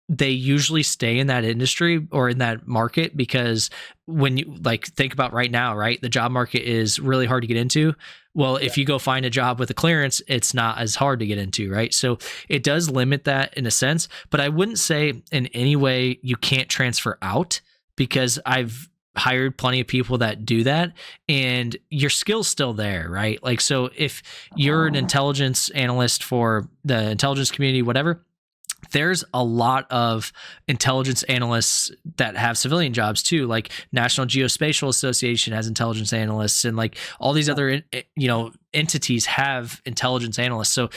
they usually stay in that industry or in that market, because when you like think about right now, right, the job market is really hard to get into. Well, Yeah. if you go find a job with a clearance, it's not as hard to get into, right? So it does limit that in a sense, but I wouldn't say in any way you can't transfer out, because I've hired plenty of people that do that, and your skill's still there, right? Like, so if you're an intelligence analyst for the intelligence community, whatever, there's a lot of intelligence analysts that have civilian jobs too. Like National Geospatial Association has intelligence analysts, and like all these Yeah. other entities have intelligence analysts. So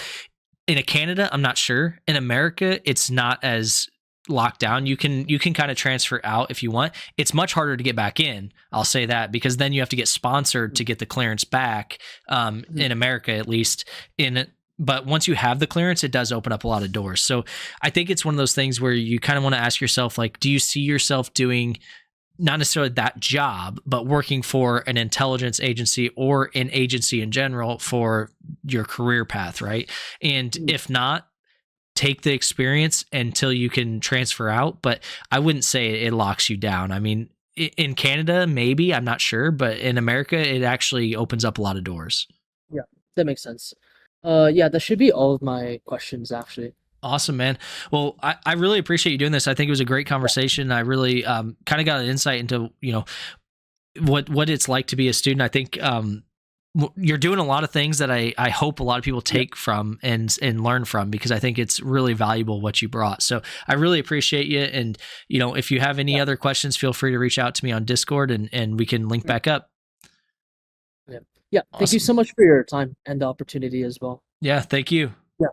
in Canada, I'm not sure. In America, it's not as locked down. You can kind of transfer out if you want. It's much harder to get back in. I'll say that, because then you have to get sponsored to get the clearance back. Mhm. In America, at least. In But once you have the clearance, it does open up a lot of doors. So I think it's one of those things where you kind of want to ask yourself, like, do you see yourself doing not necessarily that job, but working for an intelligence agency or an agency in general for your career path, right? And Mhm. if not, take the experience until you can transfer out. But I wouldn't say it locks you down. I mean, in Canada, maybe, I'm not sure, but in America, it actually opens up a lot of doors. Yeah, that makes sense. Yeah, that should be all of my questions actually. Awesome, man. Well, I really appreciate you doing this. I think it was a great Yeah. conversation. I really kind of got an insight into, what it's like to be a student. I think you're doing a lot of things that I hope a lot of people Yeah. take from and learn from, because I think it's really valuable what you brought. So I really appreciate you. And if you have any Yeah. other questions, feel free to reach out to me on Discord, and we can link Mhm. back up. Yeah. Yeah. Thank you Awesome. so much for your time and the opportunity as well. Yeah, thank you. Yeah.